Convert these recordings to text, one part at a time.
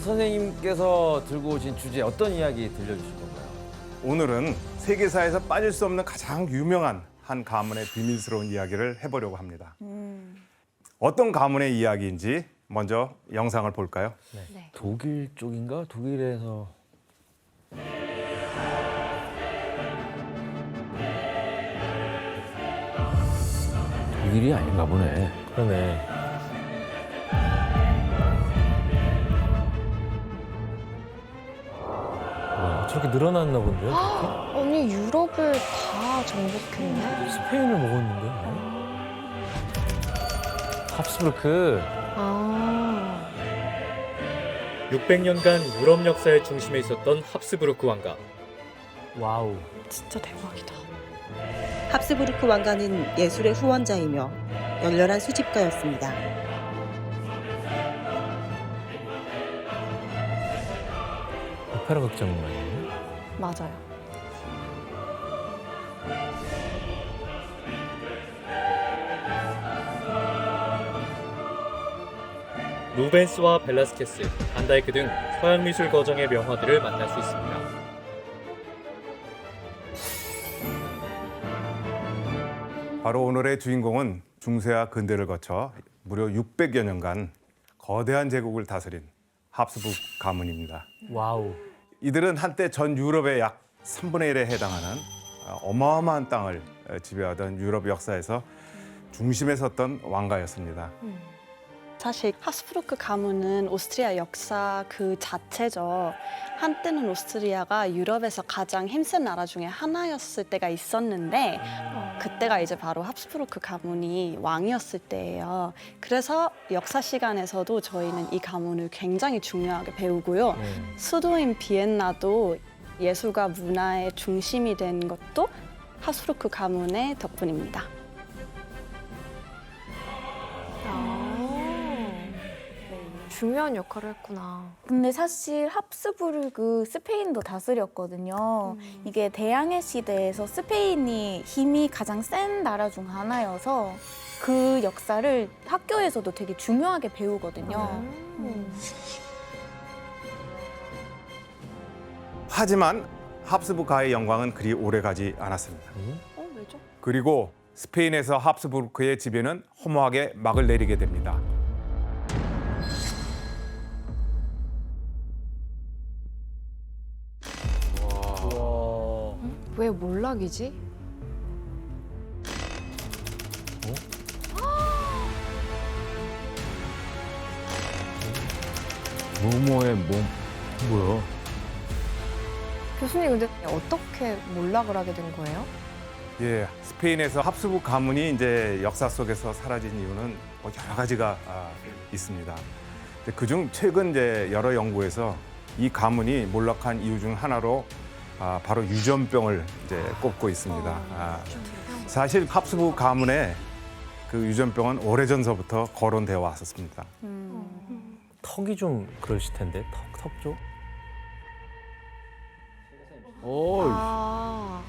선생님께서 들고 오신 주제 어떤 이야기 들려주실 건가요? 오늘은 세계사에서 빠질 수 없는 가장 유명한 한 가문의 비밀스러운 이야기를 해보려고 합니다. 어떤 가문의 이야기인지 먼저 영상을 볼까요? 네. 독일 쪽인가? 독일에서 독일이 아닌가 보네. 그러네. 뭐야, 저렇게 늘어났나 본데요? 저렇게? 아니 유럽을 다 정복했네. 스페인을 먹었는데? 합스부르크. 아 600년간 유럽 역사의 중심에 있었던 합스부르크 왕가. 와우. 진짜 대박이다. 합스부르크 왕가는 예술의 후원자이며 열렬한 수집가였습니다. 오페라 극장 아니에요? 맞아요. 루벤스와 벨라스케스, 반다이크 등 서양 미술 거정의 명화들을 만날 수 있습니다. 바로 오늘의 주인공은 중세와 근대를 거쳐 무려 600여 년간 거대한 제국을 다스린 합스부르크 가문입니다. 와우. 이들은 한때 전 유럽의 약 3분의 1에 해당하는 어마어마한 땅을 지배하던 유럽 역사에서 중심에 섰던 왕가였습니다. 사실 합스부르크 가문은 오스트리아 역사 그 자체죠. 한때는 오스트리아가 유럽에서 가장 힘센 나라 중에 하나였을 때가 있었는데 그때가 이제 바로 합스부르크 가문이 왕이었을 때예요. 그래서 역사 시간에서도 저희는 이 가문을 굉장히 중요하게 배우고요. 수도인 비엔나도 예술과 문화의 중심이 된 것도 합스부르크 가문의 덕분입니다. 중요한 역할을 했구나. 근데 사실 합스부르크 스페인도 다스렸거든요. 이게 대항해 시대에서 스페인이 힘이 가장 센 나라 중 하나여서 그 역사를 학교에서도 되게 중요하게 배우거든요. 하지만 합스부르크의 영광은 그리 오래가지 않았습니다. 왜죠? 그리고 스페인에서 합스부르크의 지배는 허무하게 막을 내리게 됩니다. 와. 왜 몰락이지? 모모의 몸. 뭐야? 교수님 근데 어떻게 몰락을 하게 된 거예요? 예, 스페인에서 합스부르크 가문이 이제 역사 속에서 사라진 이유는 뭐 여러 가지가 있습니다. 그중 최근 이제 여러 연구에서 이 가문이 몰락한 이유 중 하나로 바로 유전병을 이제 꼽고 있습니다. 사실 합스부르크 가문의 그 유전병은 오래전서부터 거론되어 왔었습니다. 턱이 좀 그러실 텐데, 턱 쪽? 오, 아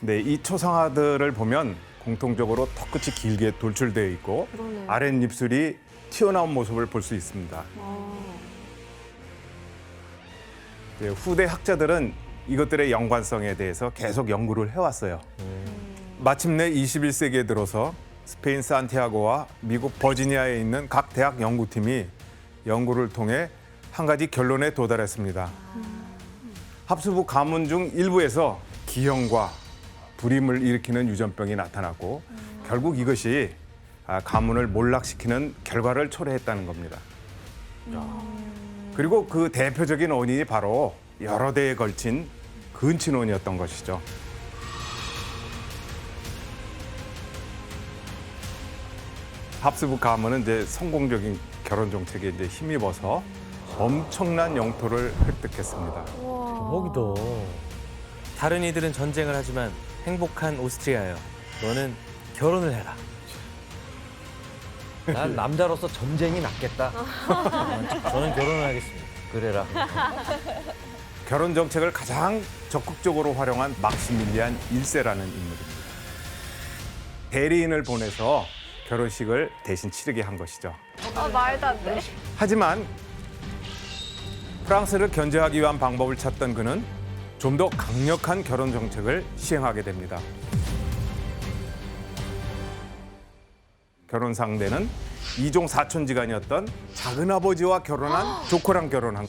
네, 이 초상화들을 보면 공통적으로 턱끝이 길게 돌출되어 있고 그러네요. 아랫입술이 튀어나온 모습을 볼 수 있습니다. 네, 후대 학자들은 이것들의 연관성에 대해서 계속 연구를 해왔어요. 마침내 21세기에 들어서 스페인 산티아고와 미국 버지니아에 있는 각 대학 연구팀이 연구를 통해 한 가지 결론에 도달했습니다. 합스부르크 가문 중 일부에서 기형과 불임을 일으키는 유전병이 나타났고 결국 이것이 가문을 몰락시키는 결과를 초래했다는 겁니다. 그리고 그 대표적인 원인이 바로 여러 대에 걸친 근친혼이었던 것이죠. 합스부르크 가문은 이제 성공적인 결혼 정책에 이제 힘입어서 엄청난 영토를 획득했습니다. 대박이다. 다른 이들은 전쟁을 하지만 행복한 오스트리아여. 너는 결혼을 해라. 난 남자로서 전쟁이 낫겠다. 저는 결혼을 하겠습니다. 그래라. 결혼 정책을 가장 적극적으로 활용한 막시밀리안 1세라는 인물입니다. 대리인을 보내서 결혼식을 대신 치르게 한 것이죠. 말도 안 돼. 하지만 프랑스를 견제하기 위한 방법을 찾던 그는 좀 더 강력한 결혼 정책을 시행하게 됩니다. 결혼 상대는 이종 사촌지간이었던 작은아버지와 결혼한 조커랑 결혼한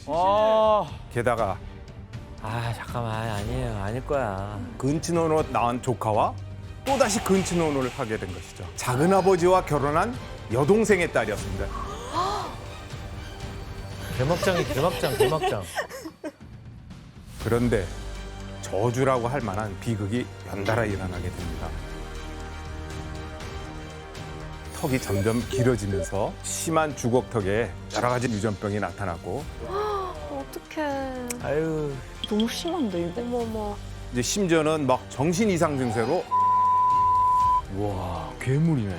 게다가 잠깐만 아니에요 아닐 거야. 근친혼으로 낳은 조카와 또다시 근친혼을 하게 된 것이죠. 작은아버지와 결혼한 여동생의 딸이었습니다. 대막장. 그런데 저주라고 할 만한 비극이 연달아 일어나게 됩니다. 턱이 점점 길어지면서 심한 주걱턱에 여러 가지 유전병이 나타났고 어떡해. 아유, 너무 심한데 이거? 어머머. 이제 심지어는 막 정신 이상 증세로 와 괴물이네.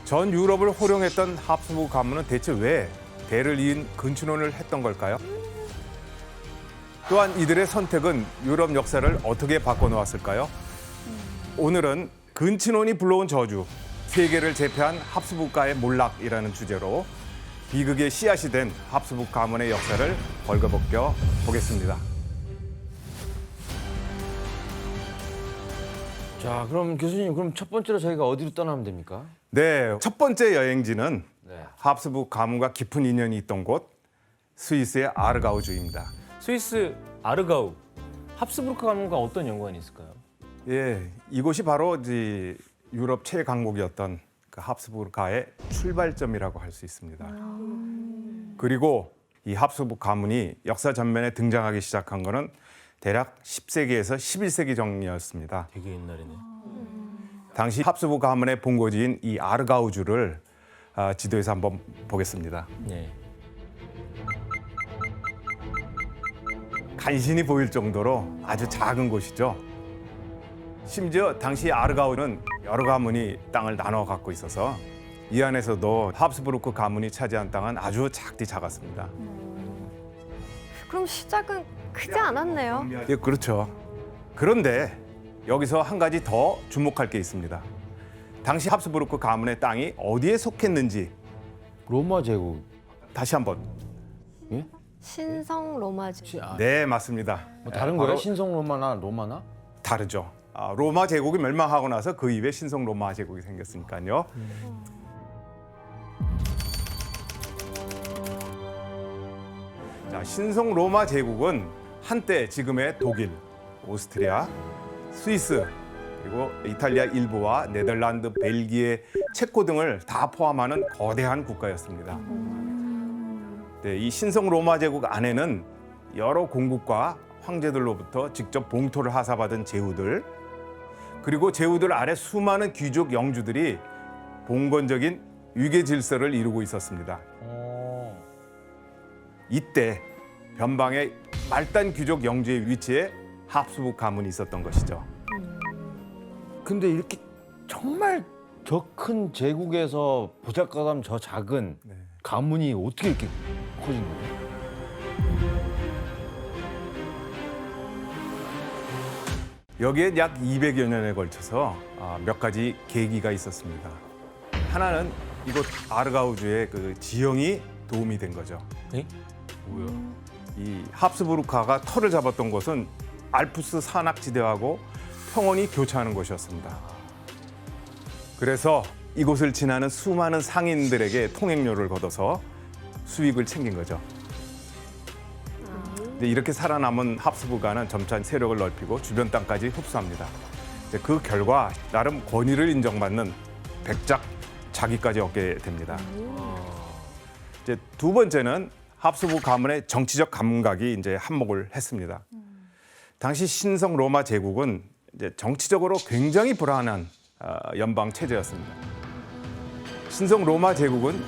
전 유럽을 호령했던 합스부르크 가문은 대체 왜 대를 이은 근친혼을 했던 걸까요? 또한 이들의 선택은 유럽 역사를 어떻게 바꿔놓았을까요? 오늘은 근친혼이 불러온 저주, 세계를 제패한 합스부르크가의 몰락이라는 주제로 비극의 씨앗이 된 합스부르크 가문의 역사를 벌거벗겨 보겠습니다. 자 그럼 교수님 그럼 첫 번째로 저희가 어디로 떠나면 됩니까? 네, 첫 번째 여행지는 네. 합스부르크 가문과 깊은 인연이 있던 곳 스위스의 아르가우주입니다. 스위스 아르가우. 합스부르크 가문과 어떤 연관이 있을까요? 예, 이곳이 바로 이제 유럽 최강국이었던 그 합스부르크의 출발점이라고 할 수 있습니다. 그리고 이 합스부르크 가문이 역사 전면에 등장하기 시작한 것은 대략 10세기에서 11세기 정도였습니다. 되게 옛날이네. 당시 합스부르크 가문의 본거지인 이 아르가우주를 지도에서 한번 보겠습니다. 네. 간신히 보일 정도로 아주 작은 곳이죠. 심지어 당시 아르가우는 여러 가문이 땅을 나눠 갖고 있어서 이 안에서도 합스부르크 가문이 차지한 땅은 아주 작았습니다. 그럼 시작은 크지 않았네요. 예, 그렇죠. 그런데 여기서 한 가지 더 주목할 게 있습니다. 당시 합스부르크 가문의 땅이 어디에 속했는지 로마 제국. 다시 한번. 신성 로마제. 네, 맞습니다. 뭐 다른 바로 거예요? 신성 로마나? 다르죠. 로마 제국이 멸망하고 나서 그 이후에 신성 로마 제국이 생겼으니까요. 자, 신성 로마 제국은 한때 지금의 독일, 오스트리아, 스위스, 그리고 이탈리아 일부와 네덜란드, 벨기에, 체코 등을 다 포함하는 거대한 국가였습니다. 네, 이 신성 로마 제국 안에는 여러 공국과 황제들로부터 직접 봉토를 하사받은 제후들, 그리고 제후들 아래 수많은 귀족 영주들이 봉건적인 위계 질서를 이루고 있었습니다. 이때 변방의 말단 귀족 영주의 위치에 합스부르크 가문이 있었던 것이죠. 근데 이렇게 정말 저 큰 제국에서 보잘것없는 저 작은 가문이 어떻게 이렇게 커진 거예요? 여기에 약 200여 년에 걸쳐서 몇 가지 계기가 있었습니다. 하나는 이곳 아르가우주의 그 지형이 도움이 된 거죠. 에? 뭐야? 이 합스부르크가 터를 잡았던 곳은 알프스 산악지대하고 평원이 교차하는 곳이었습니다. 그래서 이곳을 지나는 수많은 상인들에게 통행료를 걷어서 수익을 챙긴 거죠. 이렇게 살아남은 합스부르크는 점차 세력을 넓히고 주변 땅까지 흡수합니다. 그 결과 나름 권위를 인정받는 백작 자기까지 얻게 됩니다. 이제 두 번째는 합스부르크 가문의 정치적 감각이 이제 한몫을 했습니다. 당시 신성 로마 제국은 이제 정치적으로 굉장히 불안한 연방 체제였습니다. 신성 로마 제국은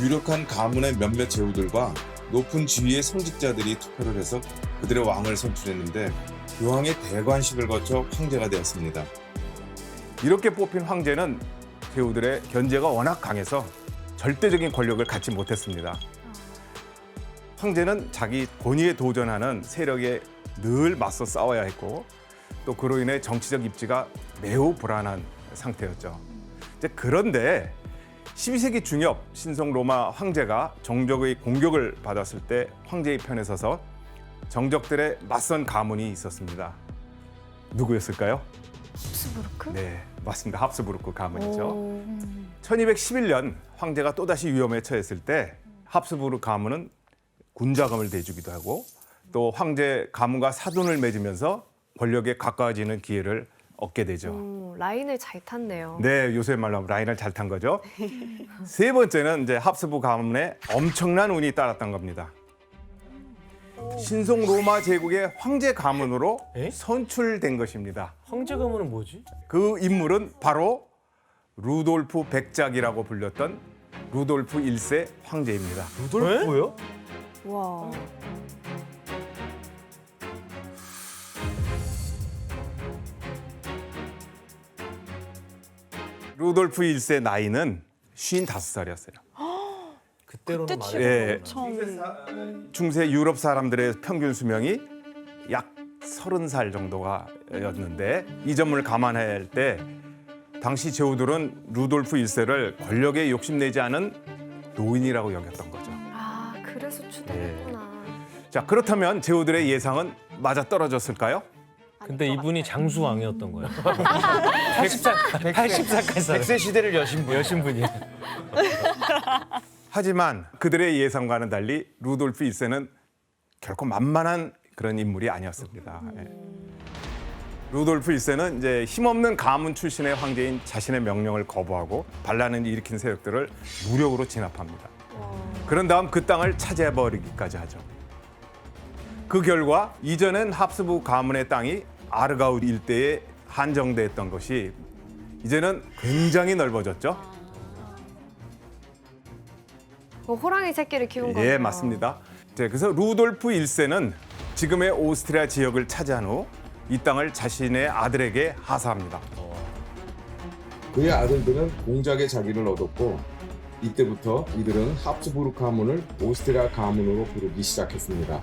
유력한 가문의 몇몇 제후들과 높은 지위의 성직자들이 투표를 해서 그들의 왕을 선출했는데 그 왕의 대관식을 거쳐 황제가 되었습니다. 이렇게 뽑힌 황제는 제후들의 견제가 워낙 강해서 절대적인 권력을 갖지 못했습니다. 황제는 자기 권위에 도전하는 세력에 늘 맞서 싸워야 했고 또 그로 인해 정치적 입지가 매우 불안한 상태였죠. 그런데 12세기 중엽 신성 로마 황제가 정적의 공격을 받았을 때 황제의 편에 서서 정적들의 맞선 가문이 있었습니다. 누구였을까요? 합스부르크? 네, 맞습니다. 합스부르크 가문이죠. 오. 1211년 황제가 또다시 위험에 처했을 때 합스부르크 가문은 군자금을 대주기도 하고 또 황제 가문과 사돈을 맺으면서 권력에 가까워지는 기회를 얻게 되죠. 라인을 잘 탔네요. 네, 요새 말로 하면 라인을 잘 탄 거죠. 세 번째는 이제 합스부르크 가문의 엄청난 운이 따랐던 겁니다. 신성 로마 제국의 황제 가문으로 에? 선출된 것입니다. 황제 가문은 뭐지? 그 인물은 바로 루돌프 백작이라고 불렸던 루돌프 1세 황제입니다. 루돌프요? 와. 루돌프 1세 나이는 55살이었어요. 그때로는 그때 말해. 지금 예. 엄청 중세 유럽 사람들의 평균 수명이 약 30살 정도가 였는데 이 점을 감안할 때 당시 제후들은 루돌프 1세를 권력에 욕심내지 않은 노인이라고 여겼던 거죠. 아, 그래서 추대했구나. 자, 그렇다면 제후들의 예상은 맞아 떨어졌을까요? 근데 이분이 장수왕이었던 거예요. 80살까지 살았어요. 100세 시대를 여신 분. 여신분이. 하지만 그들의 예상과는 달리 루돌프 1세는 결코 만만한 그런 인물이 아니었습니다. 예. 루돌프 1세는 이제 힘없는 가문 출신의 황제인 자신의 명령을 거부하고 반란을 일으킨 세력들을 무력으로 진압합니다. 그런 다음 그 땅을 차지해버리기까지 하죠. 그 결과 이전엔 합스부르크 가문의 땅이 아르가우 일대에 한정됐던 것이 이제는 굉장히 넓어졌죠. 호랑이 새끼를 키운 거예요. 예, 맞습니다. 네, 그래서 루돌프 1세는 지금의 오스트리아 지역을 차지한 후 이 땅을 자신의 아들에게 하사합니다. 그의 아들들은 공작의 자기를 얻었고 이때부터 이들은 합스부르크 가문을 오스트리아 가문으로 부르기 시작했습니다.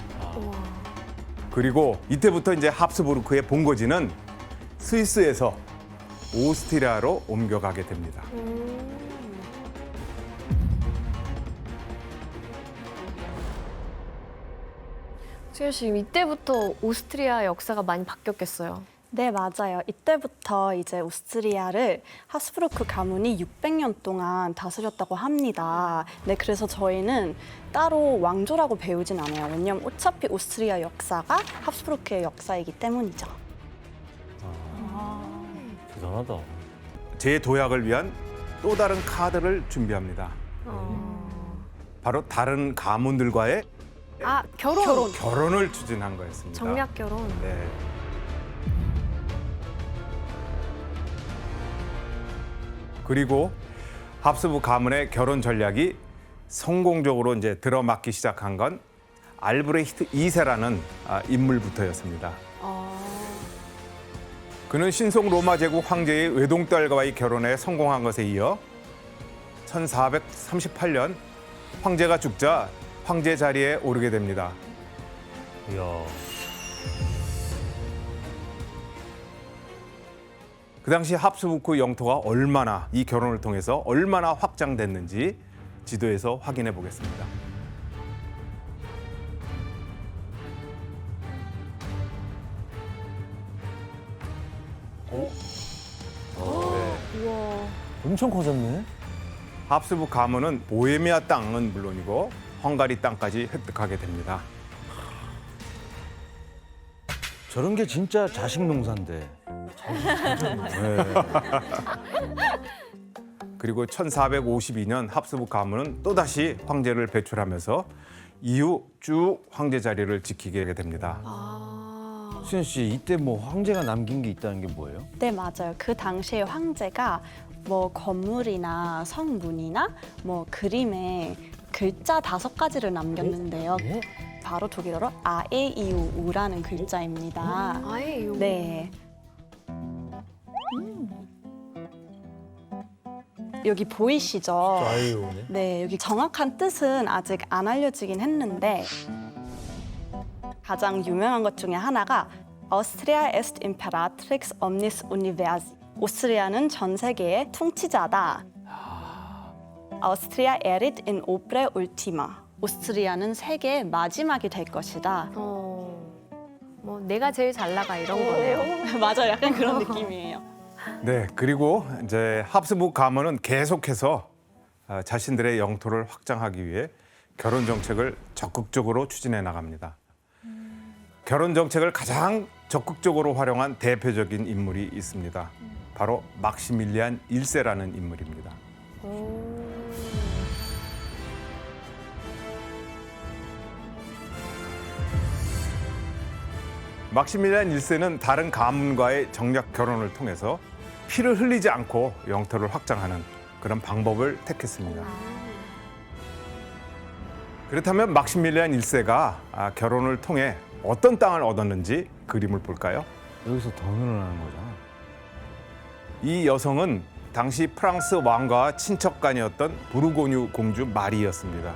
그리고 이때부터 이제 합스부르크의 본거지는 스위스에서 오스트리아로 옮겨가게 됩니다. 수현 씨, 이때부터 오스트리아 역사가 많이 바뀌었겠어요. 네, 맞아요. 이때부터 이제 오스트리아를 합스부르크 가문이 600년 동안 다스렸다고 합니다. 네, 그래서 저희는 따로 왕조라고 배우진 않아요. 왜냐면 어차피 오스트리아 역사가 합스부르크의 역사이기 때문이죠. 대단하다. 재도약을 위한 또 다른 카드를 준비합니다. 바로 다른 가문들과의 아, 결혼. 결혼을 추진한 거였습니다. 정략 결혼. 네. 그리고 합스부르크 가문의 결혼 전략이 성공적으로 이제 들어맞기 시작한 건 알브레히트 2세라는 인물부터였습니다. 그는 신성 로마 제국 황제의 외동딸과의 결혼에 성공한 것에 이어 1438년 황제가 죽자 황제 자리에 오르게 됩니다. 이야. 그 당시 합스부르크 영토가 얼마나 이 결혼을 통해서 얼마나 확장됐는지 지도에서 확인해 보겠습니다. 엄청 커졌네. 합스부르크 가문은 보헤미아 땅은 물론이고 헝가리 땅까지 획득하게 됩니다. 저런 게 진짜 자식 농사인데. 그리고 1452년 합스부르크 가문은 또다시 황제를 배출하면서 이후 쭉 황제 자리를 지키게 됩니다. 수현 씨, 이때 뭐 황제가 남긴 게 있다는 게 뭐예요? 네, 맞아요. 그 당시에 황제가 뭐 건물이나 성문이나 뭐 그림에 글자 5가지를 남겼는데요. 바로 독일어로 아에이우라는 글자입니다. 아예요. 네. 여기 보이시죠? 아이오네. 네, 여기 정확한 뜻은 아직 안 알려지긴 했는데 가장 유명한 것 중에 하나가 Austria est imperatrix omnis universi. 오스트리아는 전 세계의 통치자다. Austria erit in opere ultima. 오스트리아는 세계의 마지막이 될 것이다. 뭐 내가 제일 잘 나가 이런 거네요. 맞아요. 약간 그런 느낌이에요. 네, 그리고 이제 합스부르크 가문은 계속해서 자신들의 영토를 확장하기 위해 결혼 정책을 적극적으로 추진해 나갑니다. 결혼 정책을 가장 적극적으로 활용한 대표적인 인물이 있습니다. 바로 막시밀리안 1세라는 인물입니다. 막시밀리안 1세는 다른 가문과의 정략 결혼을 통해서 피를 흘리지 않고 영토를 확장하는 그런 방법을 택했습니다. 그렇다면 막시밀리안 1세가 결혼을 통해 어떤 땅을 얻었는지 그림을 볼까요? 여기서 더 늘어나는 거잖아. 이 여성은 당시 프랑스 왕가와 친척간이었던 부르고뉴 공주 마리였습니다.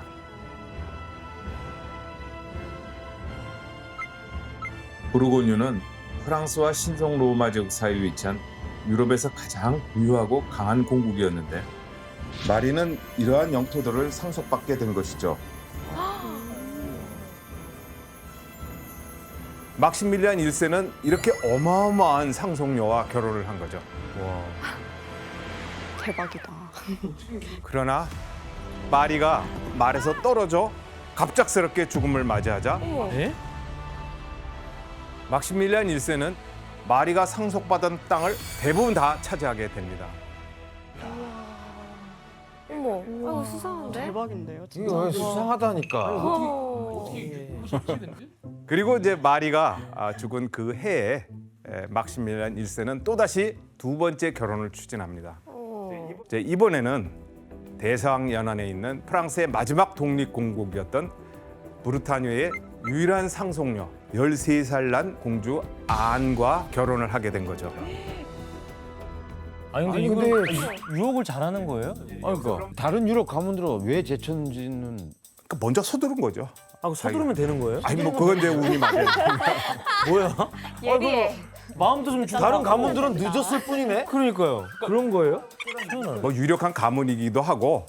부르고뉴는 프랑스와 신성 로마 제국 사이에 위치한 유럽에서 가장 부유하고 강한 공국이었는데 마리는 이러한 영토들을 상속받게 된 것이죠. 막시밀리안 1세는 이렇게 어마어마한 상속녀와 결혼을 한 거죠. 대박이다. 그러나 마리가 말에서 떨어져 갑작스럽게 죽음을 맞이하자 예? 막시밀리안 1세는 마리가 상속받은 땅을 대부분 다 차지하게 됩니다. 어머, 아이고 수상한데? 대박인데요, 진짜. 이거 수상하다니까. 그리고 이제 마리가 죽은 그 해에 막시밀리안 1세는 또다시 두 번째 결혼을 추진합니다. 이제 이번에는 대서양 연안에 있는 프랑스의 마지막 독립공국이었던 브르타뉴의 유일한 상속녀 13살 난 공주 안과 결혼을 하게 된 거죠. 아니 근데 아니, 이걸 근데 유혹을 잘하는 거예요? 그러니까 다른 유럽 가문들은 왜 제쳤는지는 그러니까 먼저 서두른 거죠. 서두르면 되는 거예요? 아니 뭐 그건 내 운이 맞아요. 뭐야? 예리해. 마음도 좀 주고 다른 가문들은 늦었을 뿐이네. 그러니까요. 그런 거예요? 뭐 유력한 가문이기도 하고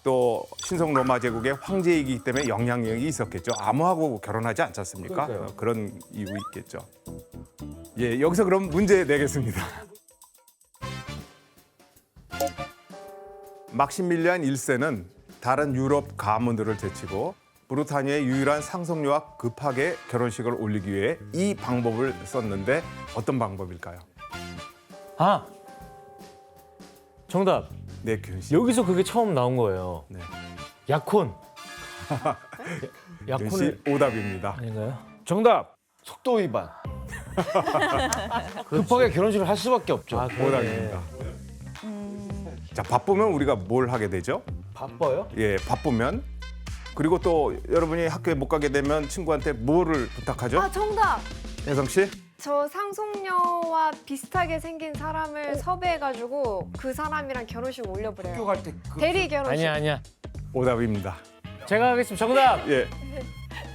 또 신성 로마 제국의 황제이기 때문에 영향력이 있었겠죠. 아무하고 결혼하지 않지 않습니까? 그러니까요. 그런 이유 있겠죠. 예, 여기서 그럼 문제 내겠습니다. 막시밀리안 1세는 다른 유럽 가문들을 제치고 브루타니아의 유일한 상속녀와 급하게 결혼식을 올리기 위해 이 방법을 썼는데 어떤 방법일까요? 아 정답. 네, 규현 씨. 여기서 그게 처음 나온 거예요. 네. 약혼. 규현 씨 약혼을 오답입니다. 아닌가요? 정답. 속도 위반. 급하게 결혼식을 할 수밖에 없죠. 아, 그러네. 오답입니다. 자, 바쁘면 우리가 뭘 하게 되죠? 바빠요? 예, 바쁘면 그리고 또 여러분이 학교에 못 가게 되면 친구한테 뭐를 부탁하죠? 아 정답. 혜성 씨? 저 상속녀와 비슷하게 생긴 사람을 섭외해가지고 그 사람이랑 결혼식 올려버려요. 갈때 대리 결혼식. 아니야. 오답입니다. 제가 하겠습니다. 정답. 예,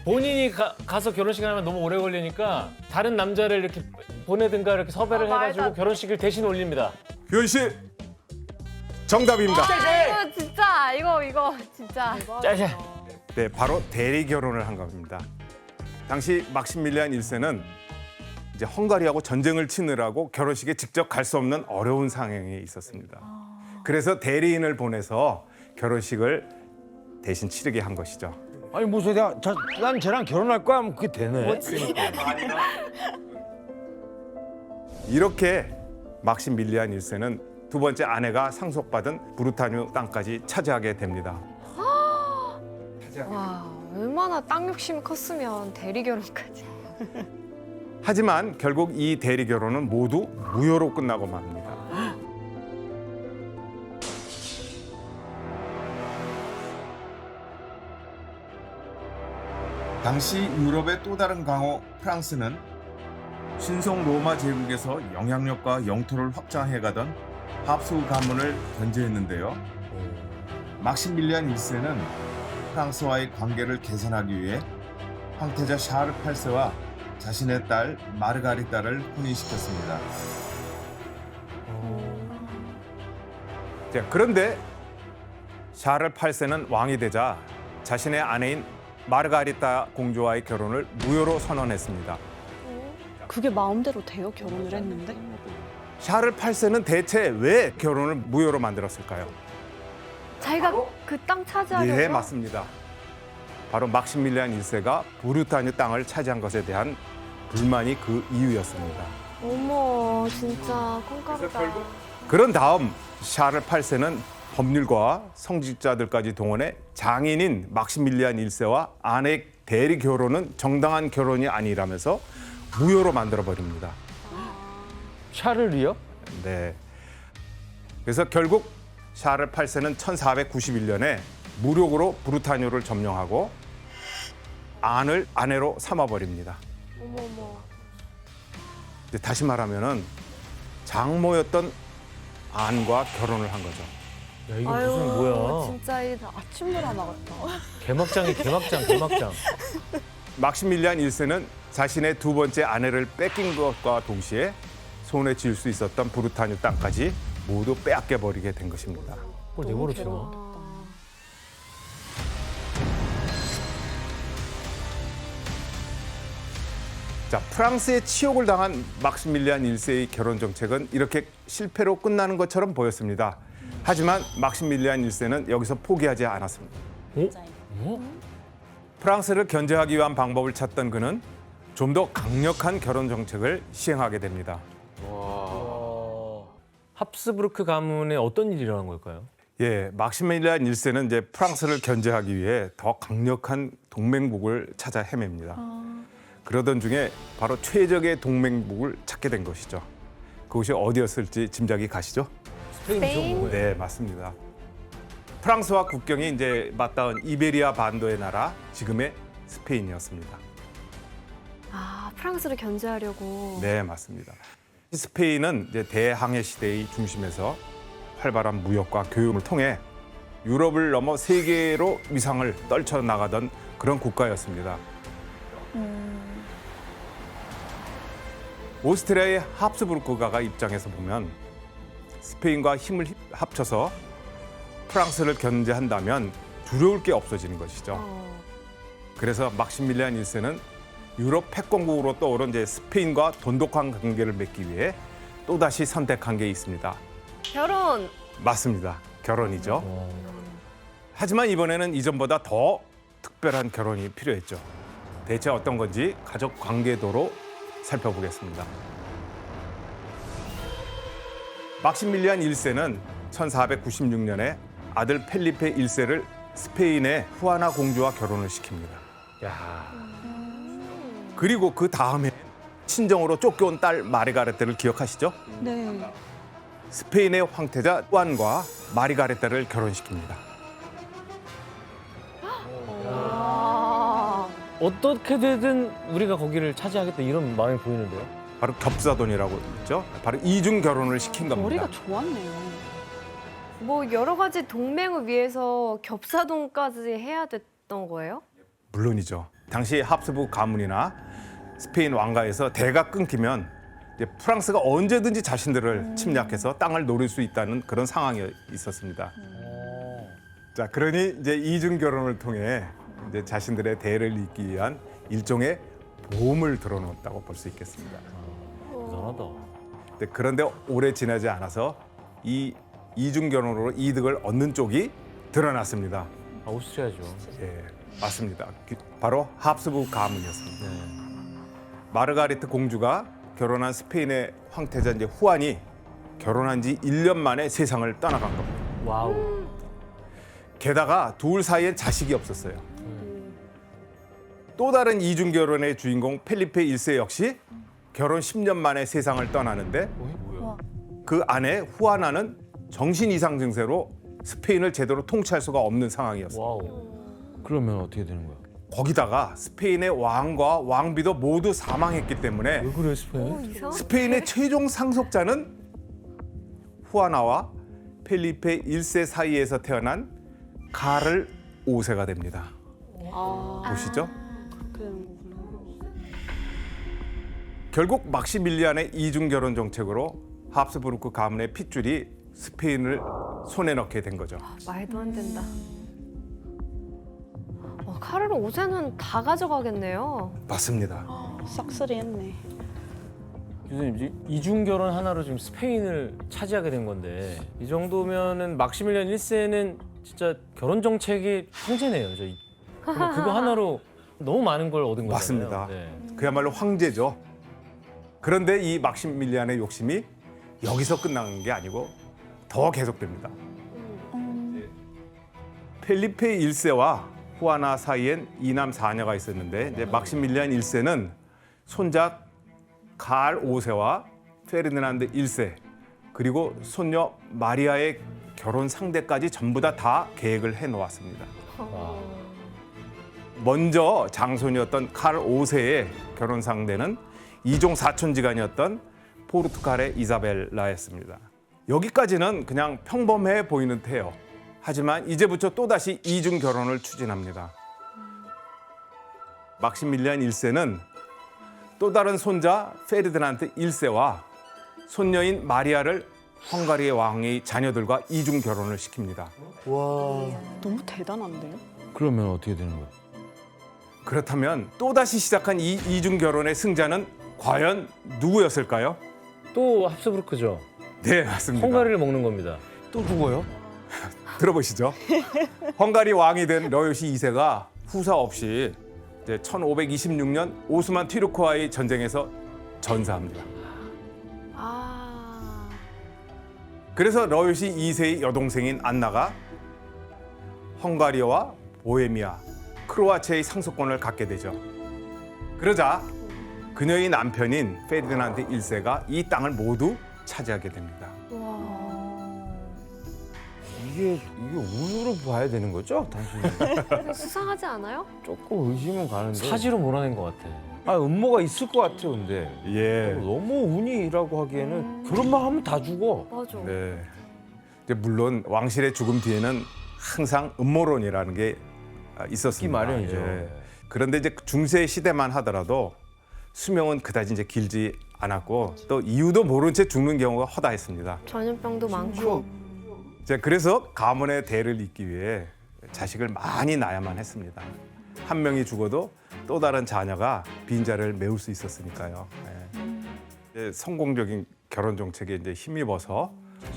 본인이 가서 결혼식을 하면 너무 오래 걸리니까 다른 남자를 이렇게 보내든가 이렇게 섭외를 아, 해가지고 말도 결혼식을 대신 올립니다. 규현 씨 정답입니다. 이거 진짜 이거 진짜. 짜자. 네, 바로 대리 결혼을 한 겁니다. 당시 막시밀리안 1세는 이제 헝가리하고 전쟁을 치느라고 결혼식에 직접 갈 수 없는 어려운 상황에 있었습니다. 그래서 대리인을 보내서 결혼식을 대신 치르게 한 것이죠. 아니 무슨 난 쟤랑 결혼할 거야 하면 그게 되네. 이렇게 막시밀리안 1세는 두 번째 아내가 상속받은 브루타뉴 땅까지 차지하게 됩니다. 와 얼마나 땅 욕심이 컸으면 대리 결혼까지. 하지만 결국 이 대리 결혼은 모두 무효로 끝나고 맙니다. 당시 유럽의 또 다른 강호 프랑스는 신성 로마 제국에서 영향력과 영토를 확장해가던 합스부르크 가문을 견제했는데요. 막시밀리안 1세는 프랑스와의 관계를 개선하기 위해 황태자 샤르 8세와 자신의 딸 마르가리타를 혼인시켰습니다. 자, 그런데 샤를 8세는 왕이 되자 자신의 아내인 마르가리타 공주와의 결혼을 무효로 선언했습니다. 그게 마음대로 돼요? 결혼을 했는데? 샤를 8세는 대체 왜 결혼을 무효로 만들었을까요? 자기가 그 땅 차지하려고. 예, 맞습니다. 바로 막시밀리안 1세가 브루타뉴 땅을 차지한 것에 대한 불만이 그 이유였습니다. 어머, 진짜 콩가루다. 그런 다음 샤를 8세는 법률가와 성직자들까지 동원해 장인인 막시밀리안 1세와 아내의 대리 결혼은 정당한 결혼이 아니라면서 무효로 만들어버립니다. 샤를이요? 네. 그래서 결국 샤를 8세는 1491년에 무력으로 브루타뉴를 점령하고 안을 아내로 삼아버립니다. 어머머. 이제 다시 말하면은 장모였던 안과 결혼을 한 거죠. 야, 이게 무슨 뭐야? 진짜 이 아침 드라마 같다. 개막장이 개막장. 막시밀리안 1세는 자신의 두 번째 아내를 뺏긴 것과 동시에 손에 쥘 수 있었던 브루타뉴 땅까지 모두 빼앗겨 버리게 된 것입니다. 그걸 내버려 두나? 자, 프랑스의 치욕을 당한 막시밀리안 1세의 결혼 정책은 이렇게 실패로 끝나는 것처럼 보였습니다. 하지만 막시밀리안 1세는 여기서 포기하지 않았습니다. 프랑스를 견제하기 위한 방법을 찾던 그는 좀 더 강력한 결혼 정책을 시행하게 됩니다. 합스부르크 가문에 어떤 일이 일어난 걸까요? 예, 막시밀리안 1세는 이제 프랑스를 견제하기 위해 더 강력한 동맹국을 찾아 헤맵니다. 그러던 중에 바로 최적의 동맹국을 찾게 된 것이죠. 그곳이 어디였을지 짐작이 가시죠? 스페인? 네, 맞습니다. 프랑스와 국경이 이제 맞닿은 이베리아 반도의 나라, 지금의 스페인이었습니다. 아, 프랑스를 견제하려고. 네, 맞습니다. 스페인은 이제 대항해 시대의 중심에서 활발한 무역과 교육을 통해 유럽을 넘어 세계로 위상을 떨쳐나가던 그런 국가였습니다. 오스트리아의 합스부르크가가 입장에서 보면 스페인과 힘을 합쳐서 프랑스를 견제한다면 두려울 게 없어지는 것이죠. 그래서 막시밀리안 1세는 유럽 패권국으로 떠오른 이제 스페인과 돈독한 관계를 맺기 위해 또다시 선택한 게 있습니다. 결혼. 맞습니다. 결혼이죠. 하지만 이번에는 이전보다 더 특별한 결혼이 필요했죠. 대체 어떤 건지 가족 관계도로 살펴보겠습니다. 막시밀리안 1세는 1496년에 아들 펠리페 1세를 스페인의 후아나 공주와 결혼을 시킵니다. 야, 그리고 그 다음에 친정으로 쫓겨온 딸 마르가레타를 기억하시죠? 네. 스페인의 황태자 후안과 마르가레타를 결혼시킵니다. 어떻게 되든 우리가 거기를 차지하겠다 이런 마음이 보이는데요. 바로 겹사돈이라고 있죠. 바로 이중 결혼을 시킨 겁니다. 머리가 좋았네요. 뭐 여러 가지 동맹을 위해서 겹사동까지 해야 됐던 거예요? 물론이죠. 당시 합스부르크 가문이나 스페인 왕가에서 대가 끊기면 이제 프랑스가 언제든지 자신들을 침략해서 땅을 노릴 수 있다는 그런 상황이 있었습니다. 자, 그러니 이제 이중 결혼을 통해 이제 자신들의 대를 잇기 위한 일종의 보험을 들어놓았다고 볼 수 있겠습니다. 대단하다. 그런데 오래 지나지 않아서 이 이중 결혼으로 이득을 얻는 쪽이 드러났습니다. 아, 오스트리아죠. 예, 맞습니다. 바로 합스부르크 가문이었습니다. 마르가리트 공주가 결혼한 스페인의 황태자 이제 후안이 결혼한 지 1년 만에 세상을 떠나간 겁니다. 와우. 게다가 둘 사이엔 자식이 없었어요. 또 다른 이중 결혼의 주인공 펠리페 1세 역시 결혼 10년 만에 세상을 떠나는데 그 아내 후아나는 정신 이상 증세로 스페인을 제대로 통치할 수가 없는 상황이었어요. 와우. 그러면 어떻게 되는 거야? 거기다가 스페인의 왕과 왕비도 모두 사망했기 때문에 왜 그래 스페인? 스페인의 최종 상속자는 후아나와 펠리페 1세 사이에서 태어난 카를 5세가 됩니다. 보시죠. 결국 막시밀리안의 이중 결혼 정책으로 합스부르크 가문의 핏줄이 스페인을 손에 넣게 된 거죠. 말도 안 된다. 카를 5세는 다 가져가겠네요. 맞습니다. 싹쓸이했네. 교수님 이중 결혼 하나로 지금 스페인을 차지하게 된 건데 이 정도면은 막시밀리안 1세는 진짜 결혼 정책이 황제네요. 그거 하나로 너무 많은 걸 얻은 거잖아요. 맞습니다. 네. 그야말로 황제죠. 그런데 이 막시밀리안의 욕심이 여기서 끝나는 게 아니고 더 계속됩니다. 펠리페 1세와 후아나 사이엔 2남 4녀가 있었는데 이제 막시밀리안 1세는 손자 칼 5세와 페르디난드 1세 그리고 손녀 마리아의 결혼 상대까지 전부 다 계획을 해놓았습니다. 먼저 장손이었던 칼 5세의 결혼 상대는 이종 사촌지간이었던 포르투갈의 이사벨라였습니다. 여기까지는 그냥 평범해 보이는 태요. 하지만 이제부터 또다시 이중 결혼을 추진합니다. 막시밀리안 1세는 또 다른 손자 페르디난드 1세와 손녀인 마리아를 헝가리의 왕의 자녀들과 이중 결혼을 시킵니다. 너무 대단한데요? 그러면 어떻게 되는 거예요? 그렇다면 또다시 시작한 이 이중 결혼의 승자는 과연 누구였을까요? 또 합스부르크죠. 네, 맞습니다. 헝가리를 먹는 겁니다. 또 죽어요? 들어보시죠. 헝가리 왕이 된 러요시 2세가 후사 없이 이제 1526년 오스만 튀르크와의 전쟁에서 전사합니다. 그래서 러요시 2세의 여동생인 안나가 헝가리와 보헤미아, 크로아치아의 상속권을 갖게 되죠. 그러자 그녀의 남편인 페르디난드 1세가 이 땅을 모두 차지하게 됩니다. 이게 운으로 봐야 되는 거죠? 단순히. 수상하지 않아요? 조금 의심은 가는데. 사지로 몰아낸 것 같아. 음모가 있을 것 같아요, 근데. 예. 너무 운이라고 하기에는 결혼만 하면 다 죽어. 맞아. 네. 이제 물론 왕실의 죽음 뒤에는 항상 음모론이라는 게 있었습니다. 마련이죠. 예. 그런데 이제 중세 시대만 하더라도 수명은 그다지 이제 길지 않았고 또 이유도 모른 채 죽는 경우가 허다했습니다. 전염병도 많고. 자, 그래서 가문의 대를 잇기 위해 자식을 많이 낳아야만 했습니다. 한 명이 죽어도 또 다른 자녀가 빈자를 메울 수 있었으니까요. 이제 성공적인 결혼 정책에 이제 힘입어서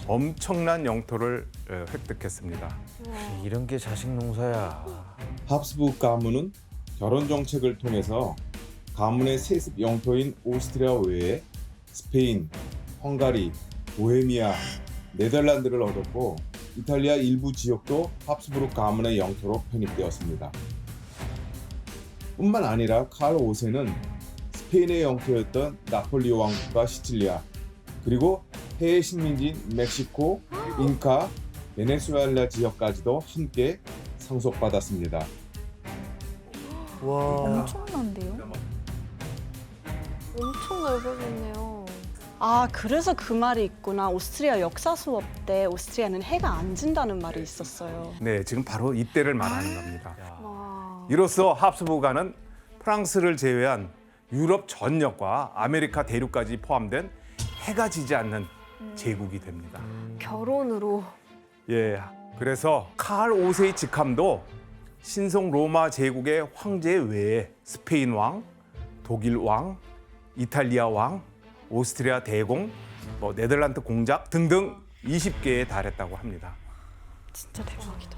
엄청난 영토를 획득했습니다. 이런 게 자식 농사야. 합스부르크 가문은 결혼 정책을 통해서 가문의 세습 영토인 오스트리아 외에 스페인, 헝가리, 보헤미아, 네덜란드를 얻었고 이탈리아 일부 지역도 합스부르크 가문의 영토로 편입되었습니다. 뿐만 아니라 칼 5세는 스페인의 영토였던 나폴리 왕국과 시칠리아 그리고 해외 식민지인 멕시코, 잉카, 베네수엘라 지역까지도 함께 상속받았습니다. 엄청난데요? 엄청 넓어졌네요. 그래서 그 말이 있구나. 오스트리아 역사 수업 때 오스트리아는 해가 안 진다는 말이 있었어요. 네, 지금 바로 이때를 말하는 겁니다. 와. 이로써 합스부르크는 프랑스를 제외한 유럽 전역과 아메리카 대륙까지 포함된 해가 지지 않는 제국이 됩니다. 결혼으로. 예, 그래서 칼 5세의 직함도 신성 로마 제국의 황제 외에 스페인 왕, 독일 왕, 이탈리아 왕, 오스트리아 대공, 네덜란드 공작 등등 20개에 달했다고 합니다. 진짜 대박이다.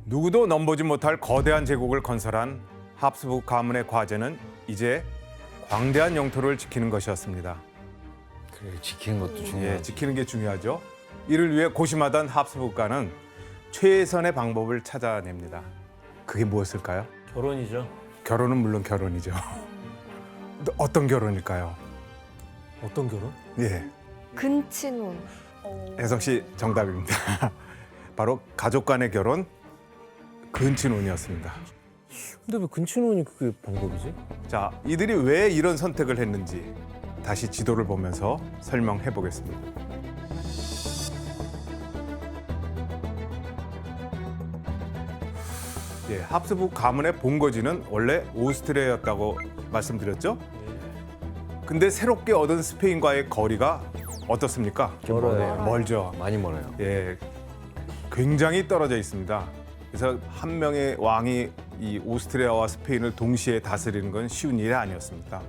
누구도 넘보지 못할 거대한 제국을 건설한 합스부르크 가문의 과제는 이제 광대한 영토를 지키는 것이었습니다. 그래, 지키는 것도 예, 중요해. 지키는 게 중요하죠. 이를 위해 고심하던 합스부르크는 최선의 방법을 찾아냅니다. 그게 무엇일까요? 결혼이죠. 결혼은 물론 결혼이죠. 어떤 결혼일까요? 어떤 결혼? 예, 근친혼. 혜성 씨 정답입니다. 바로 가족 간의 결혼, 근친혼이었습니다. 근데 왜 근친혼이 그게 방법이지? 자, 이들이 왜 이런 선택을 했는지 다시 지도를 보면서 설명해 보겠습니다. 예, 합스부르크 가문의 본거지는 원래 오스트리아였다고 말씀드렸죠? 근데 새롭게 얻은 스페인과의 거리가 어떻습니까? 멀어요. 멀죠. 많이 멀어요. 예, 굉장히 떨어져 있습니다. 그래서 한 명의 왕이 이 오스트리아와 스페인을 동시에 다스리는 건 쉬운 일이 아니었습니다.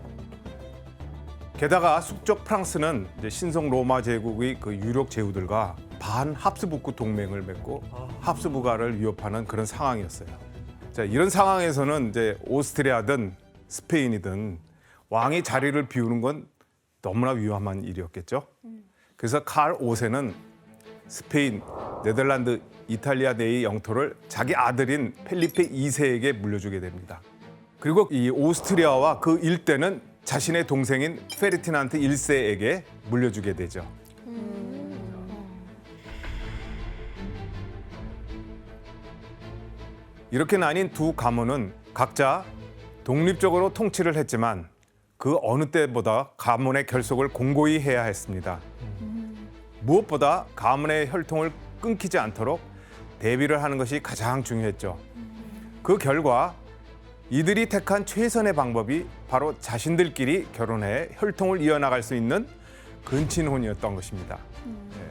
게다가 숙적 프랑스는 이제 신성 로마 제국의 그 유력 제후들과 반 합스부르크 동맹을 맺고 합스부가를 위협하는 그런 상황이었어요. 자, 이런 상황에서는 이제 오스트리아든 스페인이든 왕이 자리를 비우는 건 너무나 위험한 일이었겠죠. 그래서 칼 5세는 스페인, 네덜란드, 이탈리아 내의 영토를 자기 아들인 펠리페 2세에게 물려주게 됩니다. 그리고 이 오스트리아와 그 일대는 자신의 동생인 페르디난드 1세에게 물려주게 되죠. 이렇게 나뉜 두 가문은 각자 독립적으로 통치를 했지만 그 어느 때보다 가문의 결속을 공고히 해야 했습니다. 무엇보다 가문의 혈통을 끊기지 않도록 대비를 하는 것이 가장 중요했죠. 그 결과 이들이 택한 최선의 방법이 바로 자신들끼리 결혼해 혈통을 이어나갈 수 있는 근친혼이었던 것입니다. 네.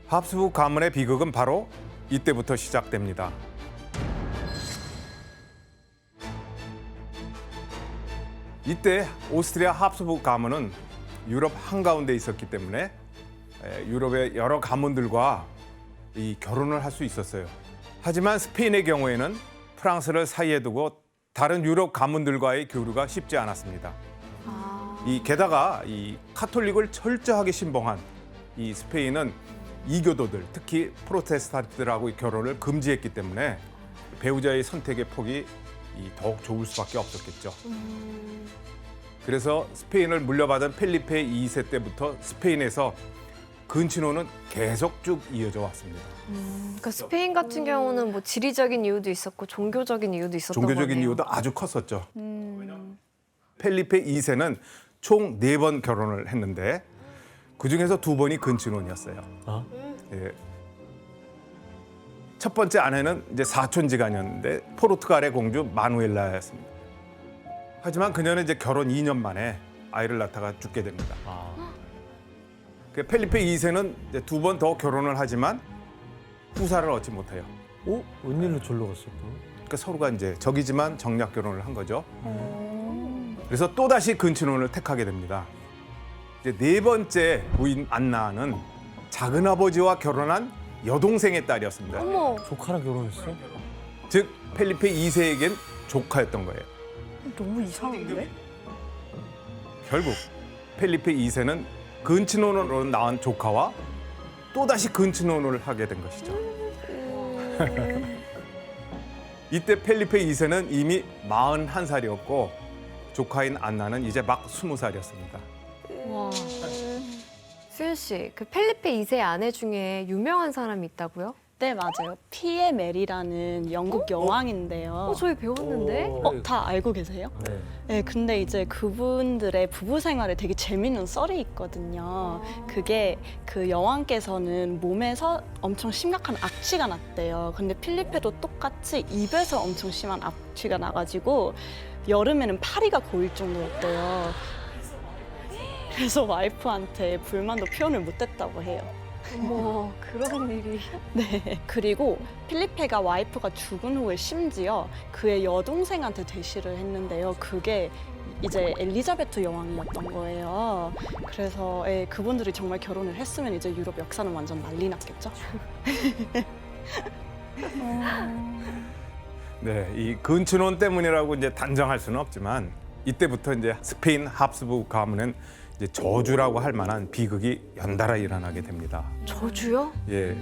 합스부르크 가문의 비극은 바로 이때부터 시작됩니다. 이때 오스트리아 합스부르크 가문은 유럽 한가운데 있었기 때문에 유럽의 여러 가문들과 이 결혼을 할 수 있었어요. 하지만 스페인의 경우에는 프랑스를 사이에 두고 다른 유럽 가문들과의 교류가 쉽지 않았습니다. 게다가 이 카톨릭을 철저하게 신봉한 이 스페인은 이교도들, 특히 프로테스탄트들하고의 결혼을 금지했기 때문에 배우자의 선택의 폭이 더욱 좁을 수밖에 없었겠죠. 그래서 스페인을 물려받은 펠리페 2세 때부터 스페인에서 근친혼은 계속 쭉 이어져 왔습니다. 그러니까 스페인 같은 경우는 뭐 지리적인 이유도 있었고 종교적인 이유도 있었던 거네요. 종교적인 이유도 아주 컸었죠. 펠리페 2세는 총 4번 결혼을 했는데 그중에서 2번이 근친혼이었어요. 예. 첫 번째 아내는 이제 사촌지간이었는데 포르투갈의 공주 마누엘라였습니다. 하지만 그녀는 이제 결혼 2년 만에 아이를 낳다가 죽게 됩니다. 그 펠리페 2세는 이제 2번 더 결혼을 하지만 후사를 얻지 못해요. 오? 웬일로 절로 갔어 또? 그러니까 서로가 이제 적이지만 정략 결혼을 한 거죠. 그래서 또 다시 근친혼을 택하게 됩니다. 이제 4번째 부인 안나는 작은 아버지와 결혼한 여동생의 딸이었습니다. 어머, 조카랑 결혼했어? 즉 펠리페 2세에겐 조카였던 거예요. 너무 이상한데? 결국 펠리페 2세는 근친혼으로 낳은 조카와 또다시 근친혼을 하게 된 것이죠. 이때 펠리페 2세는 이미 41살이었고 조카인 안나는 이제 막 20살이었습니다. 와. 수연 씨, 그 펠리페 2세 아내 중에 유명한 사람이 있다고요? 네, 맞아요. 피에 메리라는 영국 여왕인데요. 저희 배웠는데? 다 알고 계세요? 네. 네, 근데 이제 그분들의 부부 생활에 되게 재밌는 썰이 있거든요. 그게 그 여왕께서는 몸에서 엄청 심각한 악취가 났대요. 근데 필리페도 똑같이 입에서 엄청 심한 악취가 나가지고 여름에는 파리가 고일 정도였대요. 그래서 와이프한테 불만도 표현을 못했다고 해요. 어머, 그런 일이. 네. 그리고 필리페가 와이프가 죽은 후에 심지어 그의 여동생한테 대시를 했는데요. 그게 이제 엘리자베트 여왕이었던 거예요. 그래서 그분들이 정말 결혼을 했으면 이제 유럽 역사는 완전 난리 났겠죠. 네, 이 근친혼 때문이라고 이제 단정할 수는 없지만 이때부터 이제 스페인 합스부르크 가문은 이제 저주라고 할 만한 비극이 연달아 일어나게 됩니다. 저주요? 예.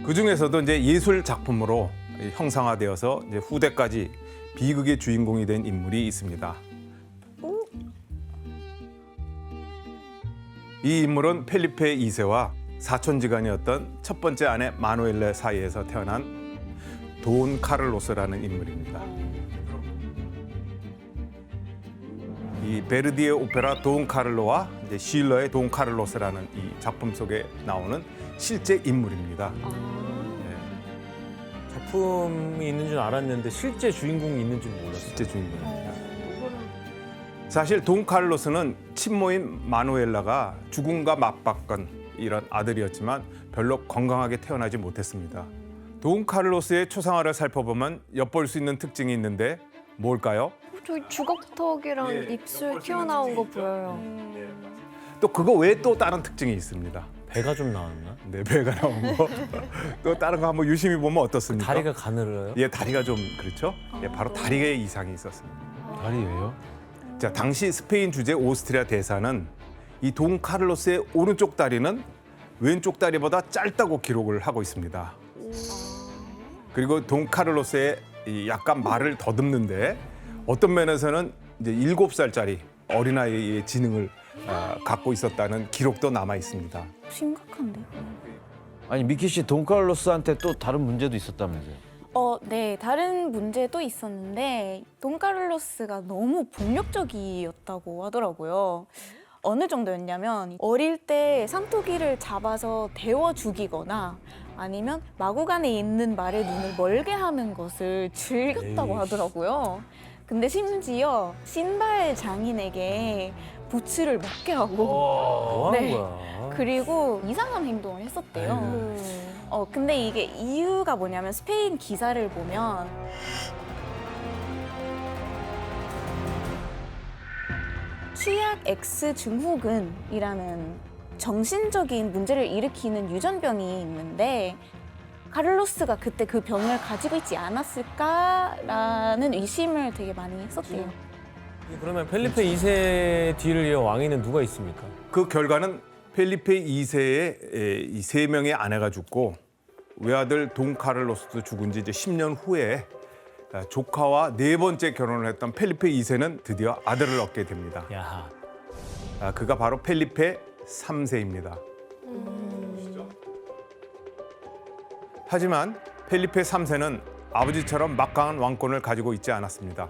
그 중에서도 이제 예술 작품으로 형상화되어서 이제 후대까지 비극의 주인공이 된 인물이 있습니다. 이 인물은 펠리페 2세와 사촌지간이었던 첫 번째 아내 마누엘라 사이에서 태어난 돈 카를로스라는 인물입니다. 이 베르디의 오페라 돈 카를로와 이제 실러의 돈 카를로스라는 이 작품 속에 나오는 실제 인물입니다. 작품이 있는 줄 알았는데 실제 주인공이 있는 줄 몰랐어요. 실제 주인공입니다. 사실 돈 카를로스는 친모인 마누엘라가 죽음과 맞바꾼 이런 아들이었지만 별로 건강하게 태어나지 못했습니다. 돈 카를로스의 초상화를 살펴보면 엿볼 수 있는 특징이 있는데 뭘까요? 저기 주걱턱이랑 입술 튀어나온 거 보여요. 또 그거 외에 또 다른 특징이 있습니다. 배가 좀 나왔나? 네, 배가 나온 거. 또 다른 거 한번 유심히 보면 어떻습니까? 다리가 가늘어요? 예, 다리가 좀 그렇죠? 예, 바로 다리에 이상이 있었습니다. 다리 왜요? 자, 당시 스페인 주재 오스트리아 대사는 이 돈 카를로스의 오른쪽 다리는 왼쪽 다리보다 짧다고 기록을 하고 있습니다. 그리고 돈 카를로스의 이 약간 말을 더듬는데 어떤 면에서는 이제 7살짜리 어린아이의 지능을 갖고 있었다는 기록도 남아 있습니다. 심각한데? 아니 미키 씨 돈칼로스한테 또 다른 문제도 있었다면서요? 네, 다른 문제도 있었는데 돈카를로스가 너무 폭력적이었다고 하더라고요. 어느 정도였냐면 어릴 때 산토끼를 잡아서 데워 죽이거나 아니면 마구간에 있는 말에 눈을 멀게 하는 것을 즐겼다고 하더라고요. 근데 심지어 신발 장인에게 부츠를 먹게 하고 뭐 하는 네. 거야? 그리고 이상한 행동을 했었대요. 근데 이게 이유가 뭐냐면 스페인 기사를 보면 취약 X 증후군이라는 정신적인 문제를 일으키는 유전병이 있는데 카를로스가 그때 그 병을 가지고 있지 않았을까라는 의심을 되게 많이 했었대요. 그러면 펠리페 2세 뒤를 이어 왕위는 누가 있습니까? 그 결과는 펠리페 2세의 이 3명의 아내가 죽고 외아들 돈 카를로스도 죽은 지 이제 10년 후에 조카와 4번째 결혼을 했던 펠리페 2세는 드디어 아들을 얻게 됩니다. 야하. 그가 바로 펠리페 3세입니다. 하지만 펠리페 3세는 아버지처럼 막강한 왕권을 가지고 있지 않았습니다.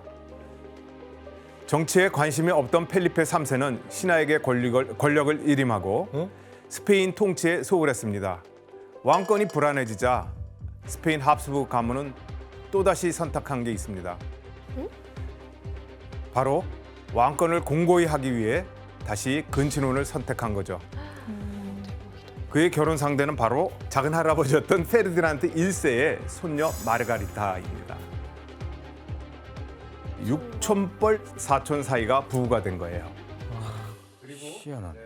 정치에 관심이 없던 펠리페 3세는 신하에게 권력을 일임하고 스페인 통치에 소홀했습니다. 왕권이 불안해지자 스페인 합스부르크 가문은 또다시 선택한 게 있습니다. 바로 왕권을 공고히 하기 위해 다시 근친혼을 선택한 거죠. 그의 결혼 상대는 바로 작은 할아버지였던 페르디난드 1세의 손녀 마르가리타입니다. 6촌뻘 4촌 사이가 부부가 된 거예요. 희한하네.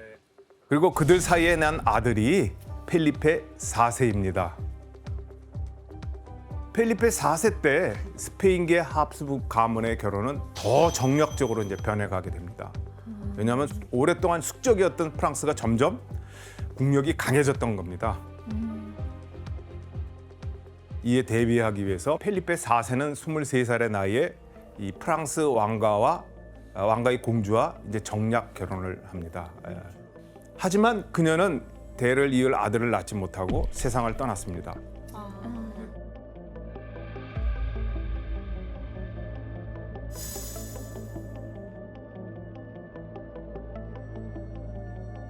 그리고 그들 사이에 난 아들이 펠리페 4세입니다. 펠리페 4세 때 스페인계 합스부르크 가문의 결혼은 더 정력적으로 이제 변해가게 됩니다. 왜냐하면 오랫동안 숙적이었던 프랑스가 점점 국력이 강해졌던 겁니다. 이에 대비하기 위해서 펠리페 4세는 23살의 나이에 이 프랑스 왕가의 공주와 이제 정략 결혼을 합니다. 하지만 그녀는 대를 이을 아들을 낳지 못하고 세상을 떠났습니다.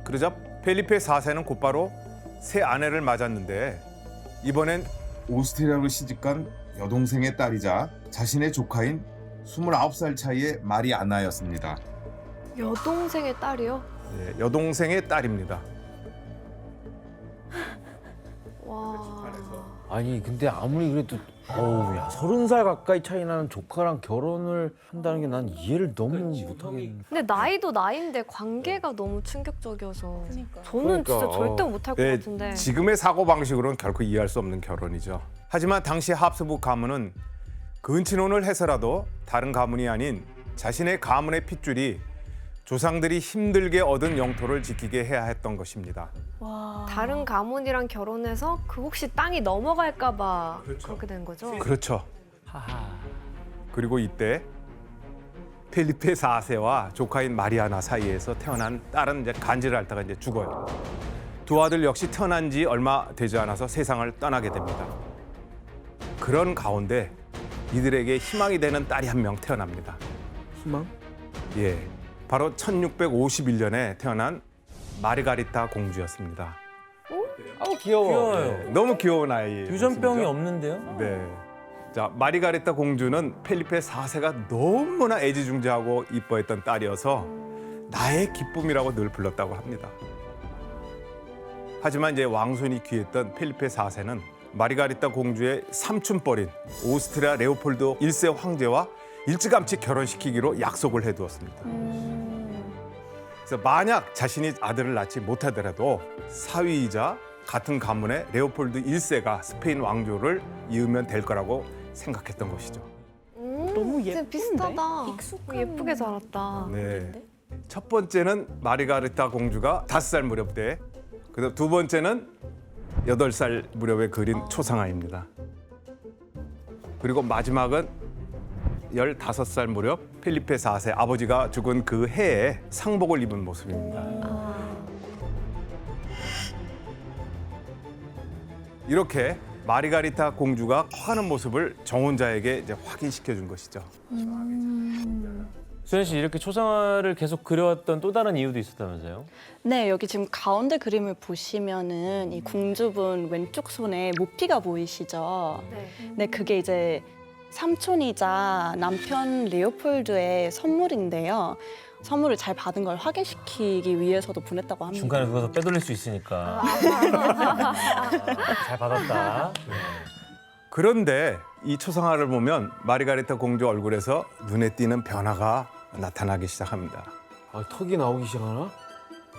그러자 펠리페 4세는 곧바로 새 아내를 맞았는데 이번엔 오스트리아로 시집간 여동생의 딸이자 자신의 조카인 29살 차이의 마리아나였습니다. 여동생의 딸이요? 여동생의 딸입니다. 와. 아니 근데 아무리 그래도 어우 야 30살 가까이 차이 나는 조카랑 결혼을 한다는 게 난 이해를 너무 못하겠는데. 근데 나이도 나이인데 관계가 너무 충격적이어서 저는 그러니까, 진짜 절대 못할 것 네, 같은데. 지금의 사고방식으로는 결코 이해할 수 없는 결혼이죠. 하지만 당시 합스부르크 가문은 근친혼을 해서라도 다른 가문이 아닌 자신의 가문의 핏줄이 조상들이 힘들게 얻은 영토를 지키게 해야 했던 것입니다. 다른 가문이랑 결혼해서 그 혹시 땅이 넘어갈까 봐 그렇게 된 거죠? 그렇죠. 그리고 이때 펠리페 4세와 조카인 마리아나 사이에서 태어난 딸은 이제 간질을 앓다가 이제 죽어요. 두 아들 역시 태어난 지 얼마 되지 않아서 세상을 떠나게 됩니다. 그런 가운데 이들에게 희망이 되는 딸이 한 명 태어납니다. 희망? 예, 바로 1651년에 태어난 마르가리타 공주였습니다. 아우 귀여워. 귀여워요. 너무 귀여운 아이. 유전병이 없는데요? 네. 자, 마리가레타 공주는 펠리페 4세가 너무나 애지중지하고 이뻐했던 딸이어서 나의 기쁨이라고 늘 불렀다고 합니다. 하지만 이제 왕손이 귀했던 펠리페 4세는 마리가레타 공주의 삼촌뻘인 오스트리아 레오폴드 1세 황제와 일찌감치 결혼시키기로 약속을 해두었습니다. 그래서 만약 자신이 아들을 낳지 못하더라도 사위이자 같은 가문의 레오폴드 1세가 스페인 왕조를 이으면 될 거라고 생각했던 것이죠. 너무 진짜 예쁜데? 비슷하다. 익숙한 예쁘게 자랐다. 네. 첫 번째는 마리가레타 공주가 5살 무렵 때, 그다음 두 번째는 8살 무렵에 그린 초상화입니다. 그리고 마지막은 15살 무렵 펠리페 4세 아버지가 죽은 그 해에 상복을 입은 모습입니다. 이렇게 마리가리타 공주가 커가는 모습을 정혼자에게 이제 확인시켜 준 것이죠. 수현 씨 이렇게 초상화를 계속 그려왔던 또 다른 이유도 있었다면서요? 네, 여기 지금 가운데 그림을 보시면은 이 궁주분 왼쪽 손에 모피가 보이시죠? 네. 네, 그게 이제 삼촌이자 남편 레오폴드의 선물인데요. 선물을 잘 받은 걸 확인시키기 위해서도 보냈다고 합니다. 중간에 그거 빼돌릴 수 있으니까. 잘 받았다. 그런데 이 초상화를 보면 마리가레타 공주 얼굴에서 눈에 띄는 변화가 나타나기 시작합니다. 아, 턱이 나오기 시작하나?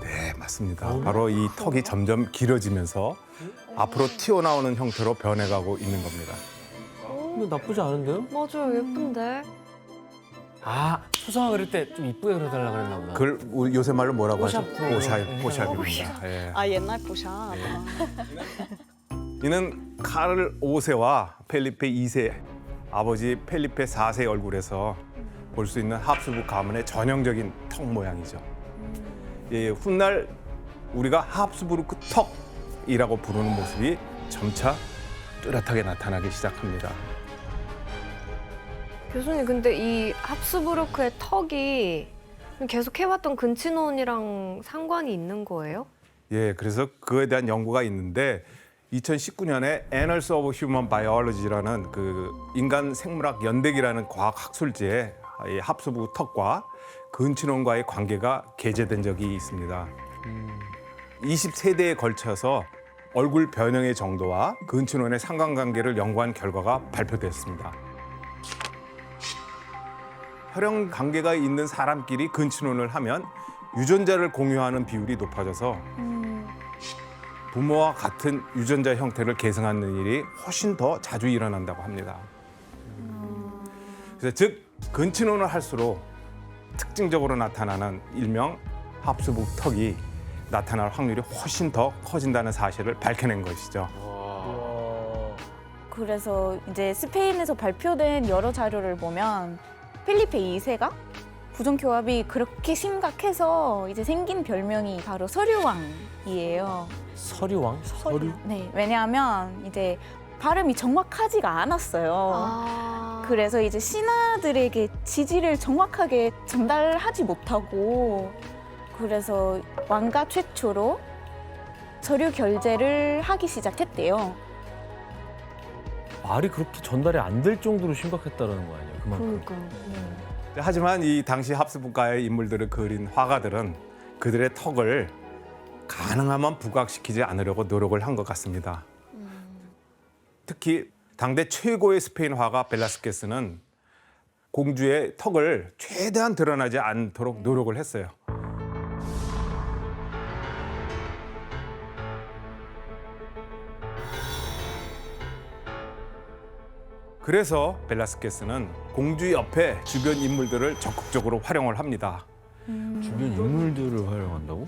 네, 맞습니다. 바로 이 턱이 점점 길어지면서 앞으로 튀어나오는 형태로 변해가고 있는 겁니다. 근데 나쁘지 않은데요? 맞아요, 예쁜데. 아, 초상화 그릴 때 좀 이쁘게 그려달라 그랬나 보다. 그걸 우리 요새 말로 뭐라고 하죠? 뽀샵. 뽀샵입니다. 예. 아, 옛날 보샤. 이는 카를 5세와 펠리페 2세, 아버지 펠리페 4세의 얼굴에서 볼 수 있는 합스부르크 가문의 전형적인 턱 모양이죠. 예, 훗날 우리가 합스부르크 턱이라고 부르는 모습이 점차 뚜렷하게 나타나기 시작합니다. 교수님, 근데 이 합스부르크의 턱이 계속 해왔던 근친혼이랑 상관이 있는 거예요? 예, 그래서 그에 대한 연구가 있는데 2019년에 Annals of Human Biology라는 그 인간 생물학 연대기라는 과학 학술지에 이 합스부르크 턱과 근친혼과의 관계가 게재된 적이 있습니다. 20세대에 걸쳐서 얼굴 변형의 정도와 근친혼의 상관관계를 연구한 결과가 발표됐습니다. 혈연 관계가 있는 사람끼리 근친혼을 하면 유전자를 공유하는 비율이 높아져서 부모와 같은 유전자 형태를 계승하는 일이 훨씬 더 자주 일어난다고 합니다. 그래서 즉 근친혼을 할수록 특징적으로 나타나는 일명 합스부르크 턱이 나타날 확률이 훨씬 더 커진다는 사실을 밝혀낸 것이죠. 그래서 이제 스페인에서 발표된 여러 자료를 보면 펠리페 2세가 부정교합이 그렇게 심각해서 이제 생긴 별명이 바로 서류왕이에요. 서류왕? 서류? 네, 왜냐하면 이제 발음이 정확하지가 않았어요. 그래서 이제 신하들에게 지지를 정확하게 전달하지 못하고 그래서 왕가 최초로 서류 결제를 하기 시작했대요. 말이 그렇게 전달이 안 될 정도로 심각했다는 거 아니에요? 그만큼. 하지만 이 당시 합스부르크의 인물들을 그린 화가들은 그들의 턱을 가능하면 부각시키지 않으려고 노력을 한 것 같습니다. 특히 당대 최고의 스페인 화가 벨라스케스는 공주의 턱을 최대한 드러나지 않도록 노력을 했어요. 그래서 벨라스케스는 공주 옆에 주변 인물들을 적극적으로 활용을 합니다. 주변 인물들을 활용한다고?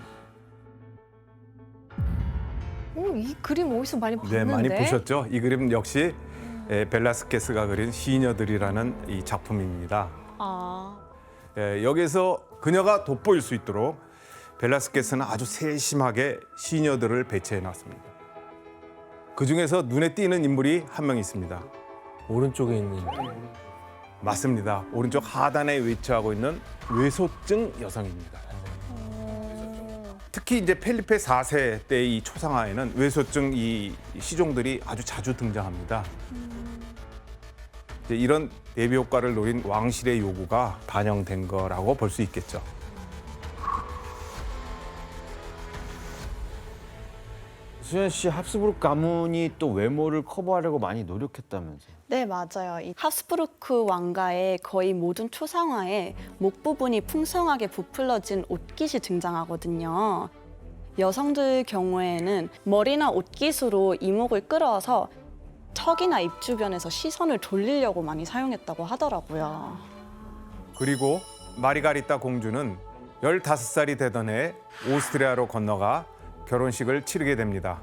이 그림 어디서 많이 봤는데? 네, 많이 보셨죠? 이 그림 역시 벨라스케스가 그린 시녀들이라는 이 작품입니다. 여기서 그녀가 돋보일 수 있도록 벨라스케스는 아주 세심하게 시녀들을 배치해 놨습니다. 그중에서 눈에 띄는 인물이 한 명 있습니다. 오른쪽에 있는. 맞습니다. 오른쪽 하단에 위치하고 있는 외소증 여성입니다. 특히 이제 펠리페 4세 때 이 초상화에는 외소증 이 시종들이 아주 자주 등장합니다. 이제 이런 대비 효과를 노린 왕실의 요구가 반영된 거라고 볼 수 있겠죠. 수현 씨, 합스부르크 가문이 또 외모를 커버하려고 많이 노력했다면서요? 네, 맞아요. 이 합스부르크 왕가의 거의 모든 초상화에 목 부분이 풍성하게 부풀러진 옷깃이 등장하거든요. 여성들 경우에는 머리나 옷깃으로 이목을 끌어서 턱이나 입 주변에서 시선을 돌리려고 많이 사용했다고 하더라고요. 그리고 마리가리타 공주는 15살이 되던 해 오스트리아로 건너가 결혼식을 치르게 됩니다.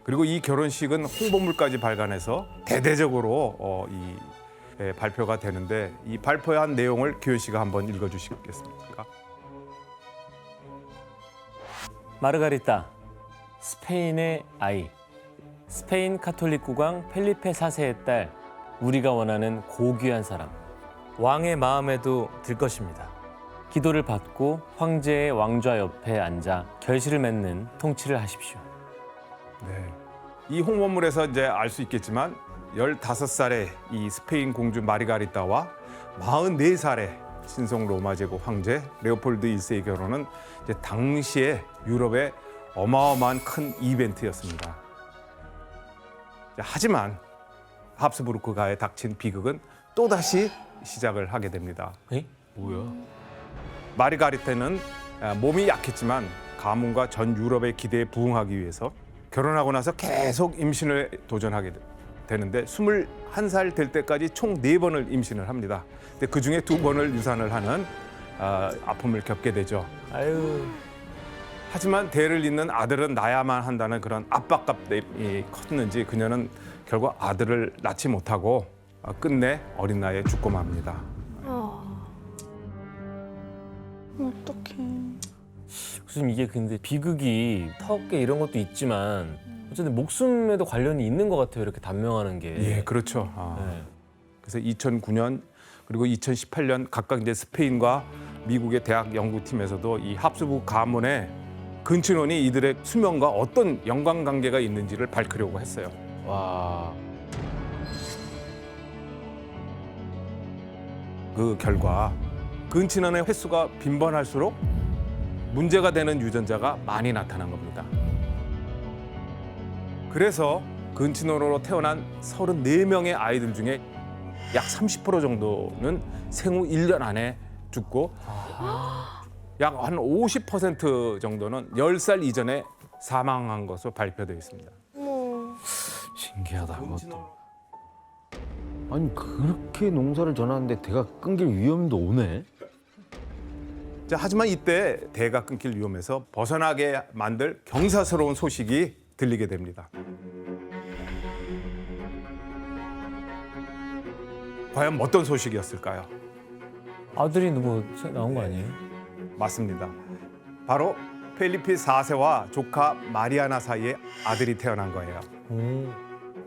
그리고 이 결혼식은 홍보물까지 발간해서 대대적으로 발표가 되는데 이 발표한 내용을 규현 씨가 한번 읽어주시겠습니까? 마르가리타, 스페인의 아이, 스페인 카톨릭 국왕 펠리페 4세의 딸, 우리가 원하는 고귀한 사람. 왕의 마음에도 들 것입니다. 기도를 받고 황제의 왕좌 옆에 앉아 결실을 맺는 통치를 하십시오. 네. 이 홍보물에서 이제 알 수 있겠지만 15살의 이 스페인 공주 마리가리타와 44살의 신성 로마 제국 황제 레오폴드 1세의 결혼은 이제 당시에 유럽의 어마어마한 큰 이벤트였습니다. 하지만 합스부르크가에 닥친 비극은 또다시 시작을 하게 됩니다. 에? 뭐야? 마리가리타는 몸이 약했지만 가문과 전 유럽의 기대에 부응하기 위해서 결혼하고 나서 계속 임신을 도전하게 되는데 21살 될 때까지 총 4번을 임신을 합니다. 근데 그중에 2번을 유산을 하는 아픔을 겪게 되죠. 아유. 하지만 대를 잇는 아들은 낳아야만 한다는 그런 압박감이 컸는지 그녀는 결국 아들을 낳지 못하고 끝내 어린 나이에 죽고 맙니다. 어떡해. 교수님, 이게 근데 비극이 턱에 이런 것도 있지만 어쨌든 목숨에도 관련이 있는 것 같아요. 이렇게 단명하는 게. 예, 그렇죠. 네. 그래서 2009년 그리고 2018년 각각 이제 스페인과 미국의 대학 연구팀에서도 이 합스부르크 가문의 근친혼이 이들의 수명과 어떤 연관관계가 있는지를 밝히려고 했어요. 와. 그 결과 근친혼의 횟수가 빈번할수록 문제가 되는 유전자가 많이 나타난 겁니다. 그래서 근친혼으로 태어난 34명의 아이들 중에 약 30% 정도는 생후 1년 안에 죽고 약 한 50% 정도는 10살 이전에 사망한 것으로 발표되어 있습니다. 신기하다, 그것도. 아니, 그렇게 농사를 전하는데 대가 끊길 위험도 오네? 자, 하지만 이때 대가 끊길 위험에서 벗어나게 만들 경사스러운 소식이 들리게 됩니다. 과연 어떤 소식이었을까요? 아들이 뭐 나온 거 아니에요? 맞습니다. 바로 펠리페 4세와 조카 마리아나 사이에 아들이 태어난 거예요.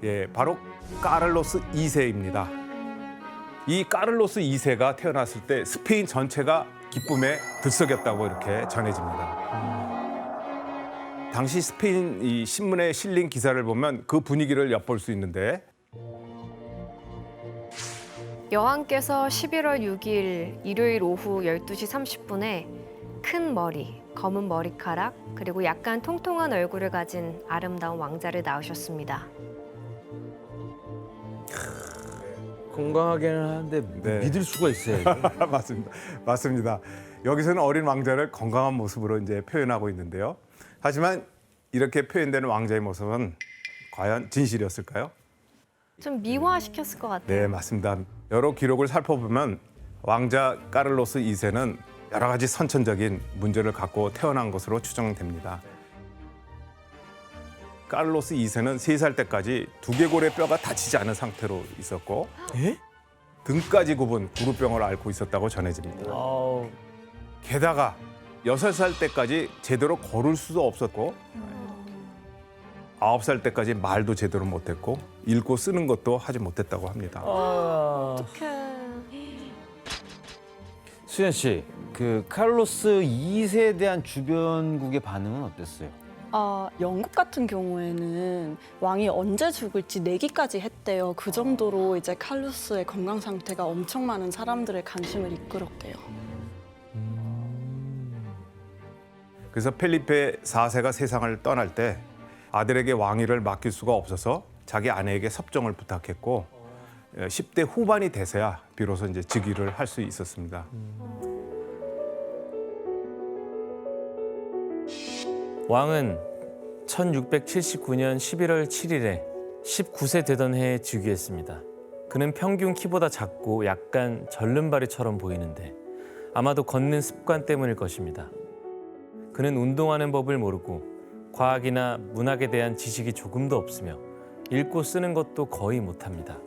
예, 바로 카를로스 2세입니다. 이 카를로스 2세가 태어났을 때 스페인 전체가 기쁨에 들썩였다고 이렇게 전해집니다. 당시 스페인 이 신문에 실린 기사를 보면 그 분위기를 엿볼 수 있는데 여왕께서 11월 6일 일요일 오후 12시 30분에 큰 머리, 검은 머리카락, 그리고 약간 통통한 얼굴을 가진 아름다운 왕자를 낳으셨습니다. 건강하게는 하는데 네. 믿을 수가 있어요. 맞습니다. 여기서는 어린 왕자를 건강한 모습으로 이제 표현하고 있는데요. 하지만 이렇게 표현되는 왕자의 모습은 과연 진실이었을까요? 좀 미화시켰을 것 같아요. 네, 맞습니다. 여러 기록을 살펴보면 왕자 카를로스 2세는 여러 가지 선천적인 문제를 갖고 태어난 것으로 추정됩니다. 카를로스 2세는 3살 때까지 두개골의 뼈가 다치지 않은 상태로 있었고 등까지 굽은 구루병을 앓고 있었다고 전해집니다. 게다가 6살 때까지 제대로 걸을 수도 없었고 9살 때까지 말도 제대로 못했고 읽고 쓰는 것도 하지 못했다고 합니다. 수현 씨, 그 카를로스 2세에 대한 주변국의 반응은 어땠어요? 영국 같은 경우에는 왕이 언제 죽을지 내기까지 했대요. 그 정도로 이제 칼루스의 건강 상태가 엄청 많은 사람들의 관심을 이끌었대요. 그래서 펠리페 4세가 세상을 떠날 때 아들에게 왕위를 맡길 수가 없어서 자기 아내에게 섭정을 부탁했고 10대 후반이 돼서야 비로소 이제 즉위를 할 수 있었습니다. 왕은 1679년 11월 7일에 19세 되던 해에 즉위했습니다. 그는 평균 키보다 작고 약간 절름발이처럼 보이는데 아마도 걷는 습관 때문일 것입니다. 그는 운동하는 법을 모르고 과학이나 문학에 대한 지식이 조금도 없으며 읽고 쓰는 것도 거의 못합니다.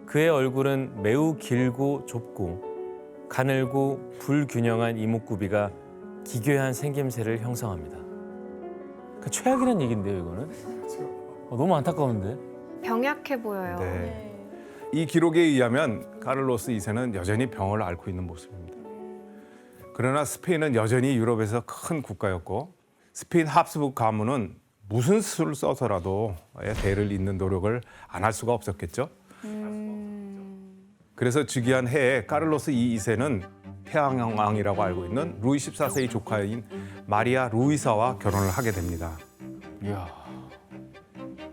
그의 얼굴은 매우 길고 좁고 가늘고 불균형한 이목구비가 기괴한 생김새를 형성합니다. 그 최악이란 얘긴데요, 이거는? 너무 안타까운데? 병약해 보여요. 네. 이 기록에 의하면 카를로스 2세는 여전히 병을 앓고 있는 모습입니다. 그러나 스페인은 여전히 유럽에서 큰 국가였고 스페인 합스부르크 가문은 무슨 수를 써서라도 대를 잇는 노력을 안 할 수가 없었겠죠. 그래서 즉위한 해에 카를로스 2세는 태양왕 왕이라고 알고 있는 루이 14세의 조카인 마리아 루이사와 결혼을 하게 됩니다. 이야.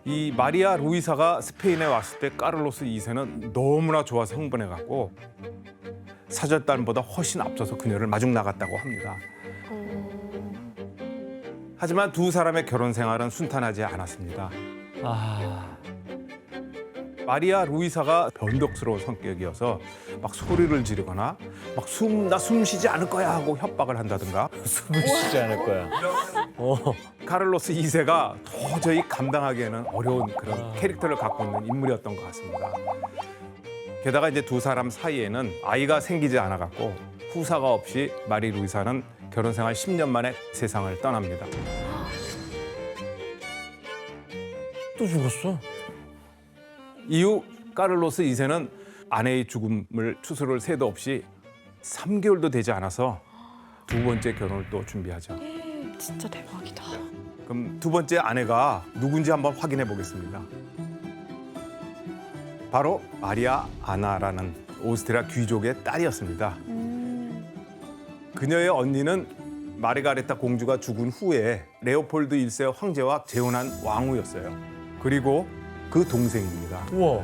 이 마리아 루이사가 스페인에 왔을 때 카를로스 2세는 너무나 좋아서 흥분해갖고 사절단보다 훨씬 앞서서 그녀를 마중 나갔다고 합니다. 하지만 두 사람의 결혼 생활은 순탄하지 않았습니다. 마리아 루이사가 변덕스러운 성격이어서 막 소리를 지르거나 막 나 숨 쉬지 않을 거야 하고 협박을 한다든가 숨을 쉬지 않을 거야. 카를로스 2세가 도저히 감당하기에는 어려운 그런 캐릭터를 갖고 있는 인물이었던 것 같습니다. 게다가 이제 두 사람 사이에는 아이가 생기지 않아갖고 후사가 없이 마리 루이사는 결혼 생활 10년 만에 세상을 떠납니다. 또 죽었어? 이후 카를로스 2세는 아내의 죽음을 추스를 새도 없이 3개월도 되지 않아서 두 번째 결혼을 또 준비하죠. 진짜 대박이다. 그럼 두 번째 아내가 누군지 한번 확인해 보겠습니다. 바로 마리아 아나라는 오스트리아 귀족의 딸이었습니다. 그녀의 언니는 마르가레타 공주가 죽은 후에 레오폴드 1세 황제와 재혼한 왕후였어요. 그리고 그 동생입니다. 우와.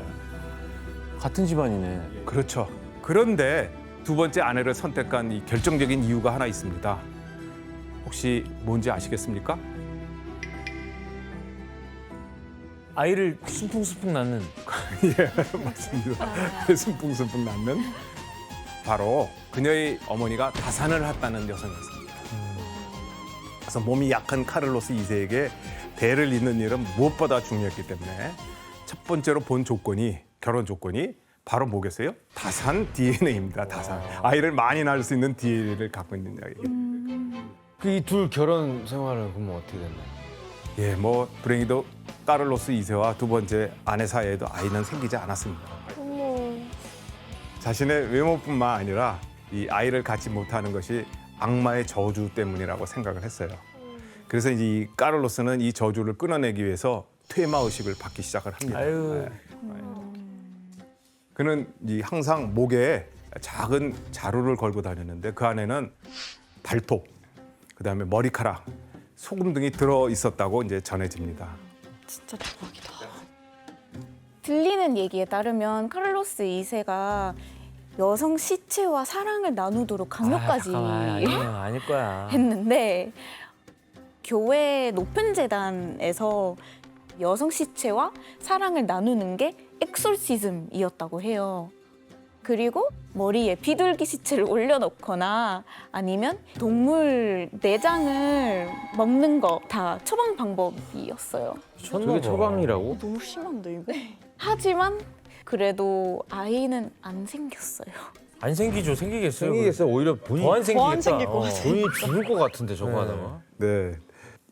같은 집안이네. 그렇죠. 그런데 두 번째 아내를 선택한 이 결정적인 이유가 하나 있습니다. 혹시 뭔지 아시겠습니까? 아이를 숨풍숨풍 낳는. 예, 맞습니다. 숨풍숨풍 낳는 바로 그녀의 어머니가 다산을 했다는 여성이었습니다. 그래서 몸이 약한 카를로스 2세에게 대를 잇는 일은 무엇보다 중요했기 때문에 첫 번째로 본 조건이 결혼 조건이 바로 뭐겠어요? 다산 DNA입니다. 다산. 아이를 많이 낳을 수 있는 DNA를 갖고 있는 이야기예요. 그 이 둘 결혼 생활은 그러면 어떻게 됐나요? 예, 뭐 불행히도 카를로스 2세와 두 번째 아내 사이에도 아이는 생기지 않았습니다. 자신의 외모뿐만 아니라 이 아이를 갖지 못하는 것이 악마의 저주 때문이라고 생각을 했어요. 그래서 이 카를로스는 이 저주를 끊어내기 위해서 퇴마 의식을 받기 시작을 합니다. 아유. 그는 항상 목에 작은 자루를 걸고 다녔는데 그 안에는 발톱, 그다음에 머리카락, 소금 등이 들어 있었다고 이제 전해집니다. 진짜 대박이다. 들리는 얘기에 따르면 카를로스 2세가 여성 시체와 사랑을 나누도록 강요까지 아닐 거야. 했는데 교회 높은 재단에서 여성 시체와 사랑을 나누는 게 엑소시즘이었다고 해요. 그리고 머리에 비둘기 시체를 올려놓거나 아니면 동물 내장을 먹는 거 다 처방 방법이었어요. 저게 처방이라고? 너무 심한데 이거? 하지만 그래도 아이는 안 생겼어요. 안 생기죠. 생기겠어요. 생기겠어요. 오히려 본인 더안 생기겠다. 더안 생길 것 같아. 본인이 죽을 것 같은데 저거 네. 하다가. 네,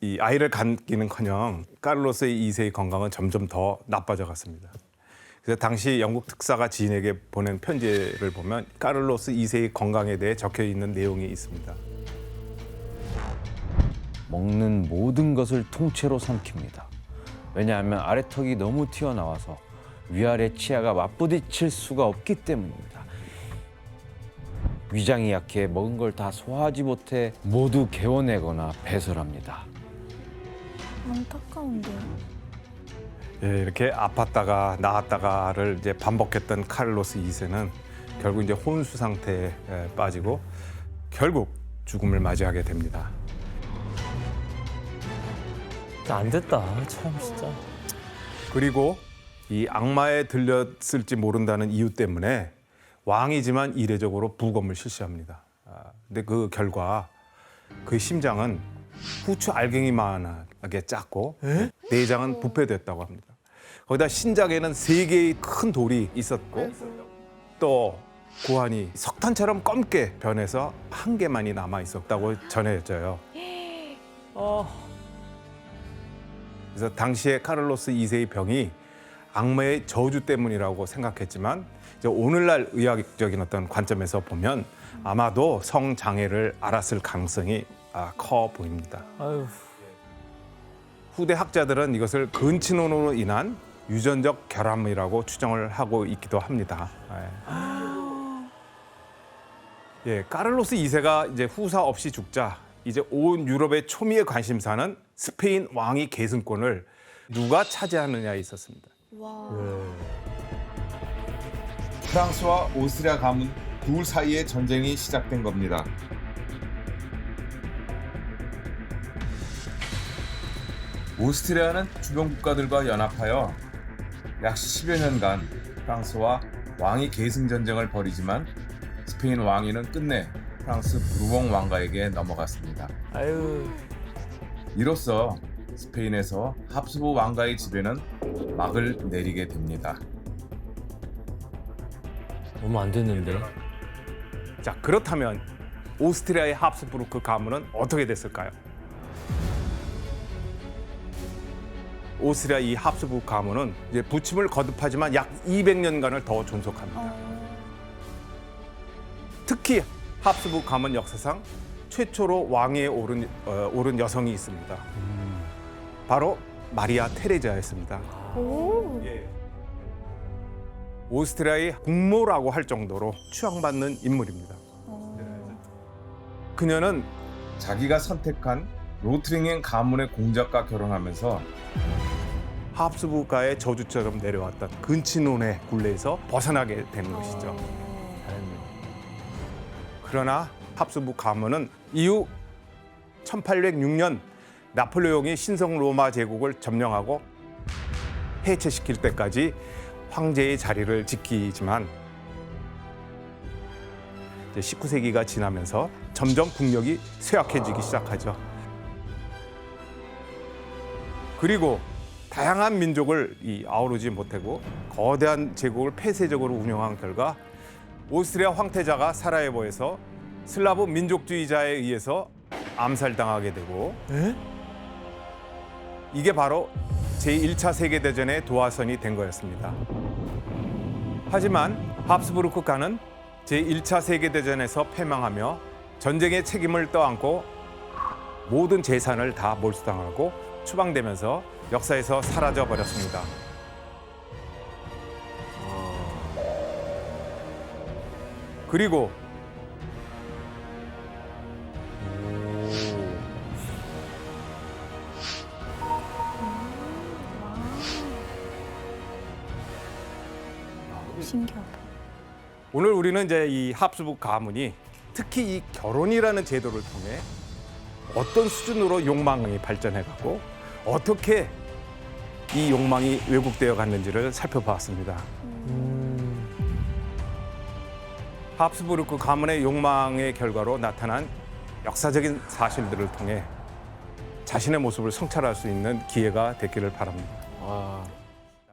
이 아이를 갖기는커녕 카를로스 2세의 건강은 점점 더 나빠져 갔습니다. 그래서 당시 영국 특사가 지인에게 보낸 편지를 보면 카를로스 2세의 건강에 대해 적혀 있는 내용이 있습니다. 먹는 모든 것을 통째로 삼킵니다. 왜냐하면 아래턱이 너무 튀어나와서 위아래 치아가 맞부딪힐 수가 없기 때문입니다. 위장이 약해 먹은 걸 다 소화하지 못해 모두 개워내거나 배설합니다. 안타까운데요. 예, 이렇게 아팠다가 나았다가를 이제 반복했던 카를로스 2세는 결국 이제 혼수 상태에 빠지고 결국 죽음을 맞이하게 됩니다. 안 됐다. 참 진짜. 그리고 이 악마에 들렸을지 모른다는 이유 때문에 왕이지만 이례적으로 부검을 실시합니다. 근데 그 결과 그의 심장은 후추 알갱이만하게 작고 내장은 부패됐다고 합니다. 거기다 신장에는 3개의 큰 돌이 있었고 또 고환이 석탄처럼 검게 변해서 1개만이 남아 있었다고 전해져요. 그래서 당시에 카를로스 2세의 병이 악마의 저주 때문이라고 생각했지만 이제 오늘날 의학적인 어떤 관점에서 보면 아마도 성장애를 앓았을 가능성이 커 보입니다. 아유. 후대 학자들은 이것을 근친혼으로 인한 유전적 결함이라고 추정을 하고 있기도 합니다. 예, 카를로스 2세가 이제 후사 없이 죽자 이제 온 유럽의 초미의 관심사는 스페인 왕위 계승권을 누가 차지하느냐에 있었습니다. 프랑스와 오스트리아 가문 둘 사이의 전쟁이 시작된 겁니다. 오스트리아는 주변 국가들과 연합하여 약 10여 년간 프랑스와 왕위 계승 전쟁을 벌이지만 스페인 왕위는 끝내 프랑스 부르봉 왕가에게 넘어갔습니다. 아유. 이로써 스페인에서 합스부르크 왕가의 지배는 막을 내리게 됩니다. 너무 안 됐는데. 자, 그렇다면 오스트리아의 합스부르크 가문은 어떻게 됐을까요? 오스트리아 이 합스부르크 가문은 이제 부침을 거듭하지만 약 200년간을 더 존속합니다. 특히 합스부르크 가문 역사상 최초로 왕위에 오른 여성이 있습니다. 바로 마리아 테레자였습니다. 예. 오스트리아의 국모라고 할 정도로 추앙받는 인물입니다. 그녀는 자기가 선택한 로트링행 가문의 공작과 결혼하면서 합스부르크가의 저주처럼 내려왔던 근친혼의 굴레에서 벗어나게 되는 것이죠. 그러나 합스부르크 가문은 이후 1806년 나폴레옹이 신성 로마 제국을 점령하고 해체시킬 때까지 황제의 자리를 지키지만 이제 19세기가 지나면서 점점 국력이 쇠약해지기 시작하죠. 그리고 다양한 민족을 아우르지 못하고 거대한 제국을 폐쇄적으로 운영한 결과 오스트리아 황태자가 사라예보에서 슬라브 민족주의자에 의해서 암살당하게 되고 이게 바로 제1차 세계대전의 도화선이 된 거였습니다. 하지만 합스부르크가는 제1차 세계대전에서 패망하며 전쟁의 책임을 떠안고 모든 재산을 다 몰수당하고 추방되면서 역사에서 사라져 버렸습니다. 그리고 신기하다. 오늘 우리는 이제 이 합스부르크 가문이 특히 이 결혼이라는 제도를 통해 어떤 수준으로 욕망이 발전해갔고 어떻게 이 욕망이 왜곡되어 갔는지를 살펴보았습니다. 합스부르크 가문의 욕망의 결과로 나타난 역사적인 사실들을 통해 자신의 모습을 성찰할 수 있는 기회가 됐기를 바랍니다.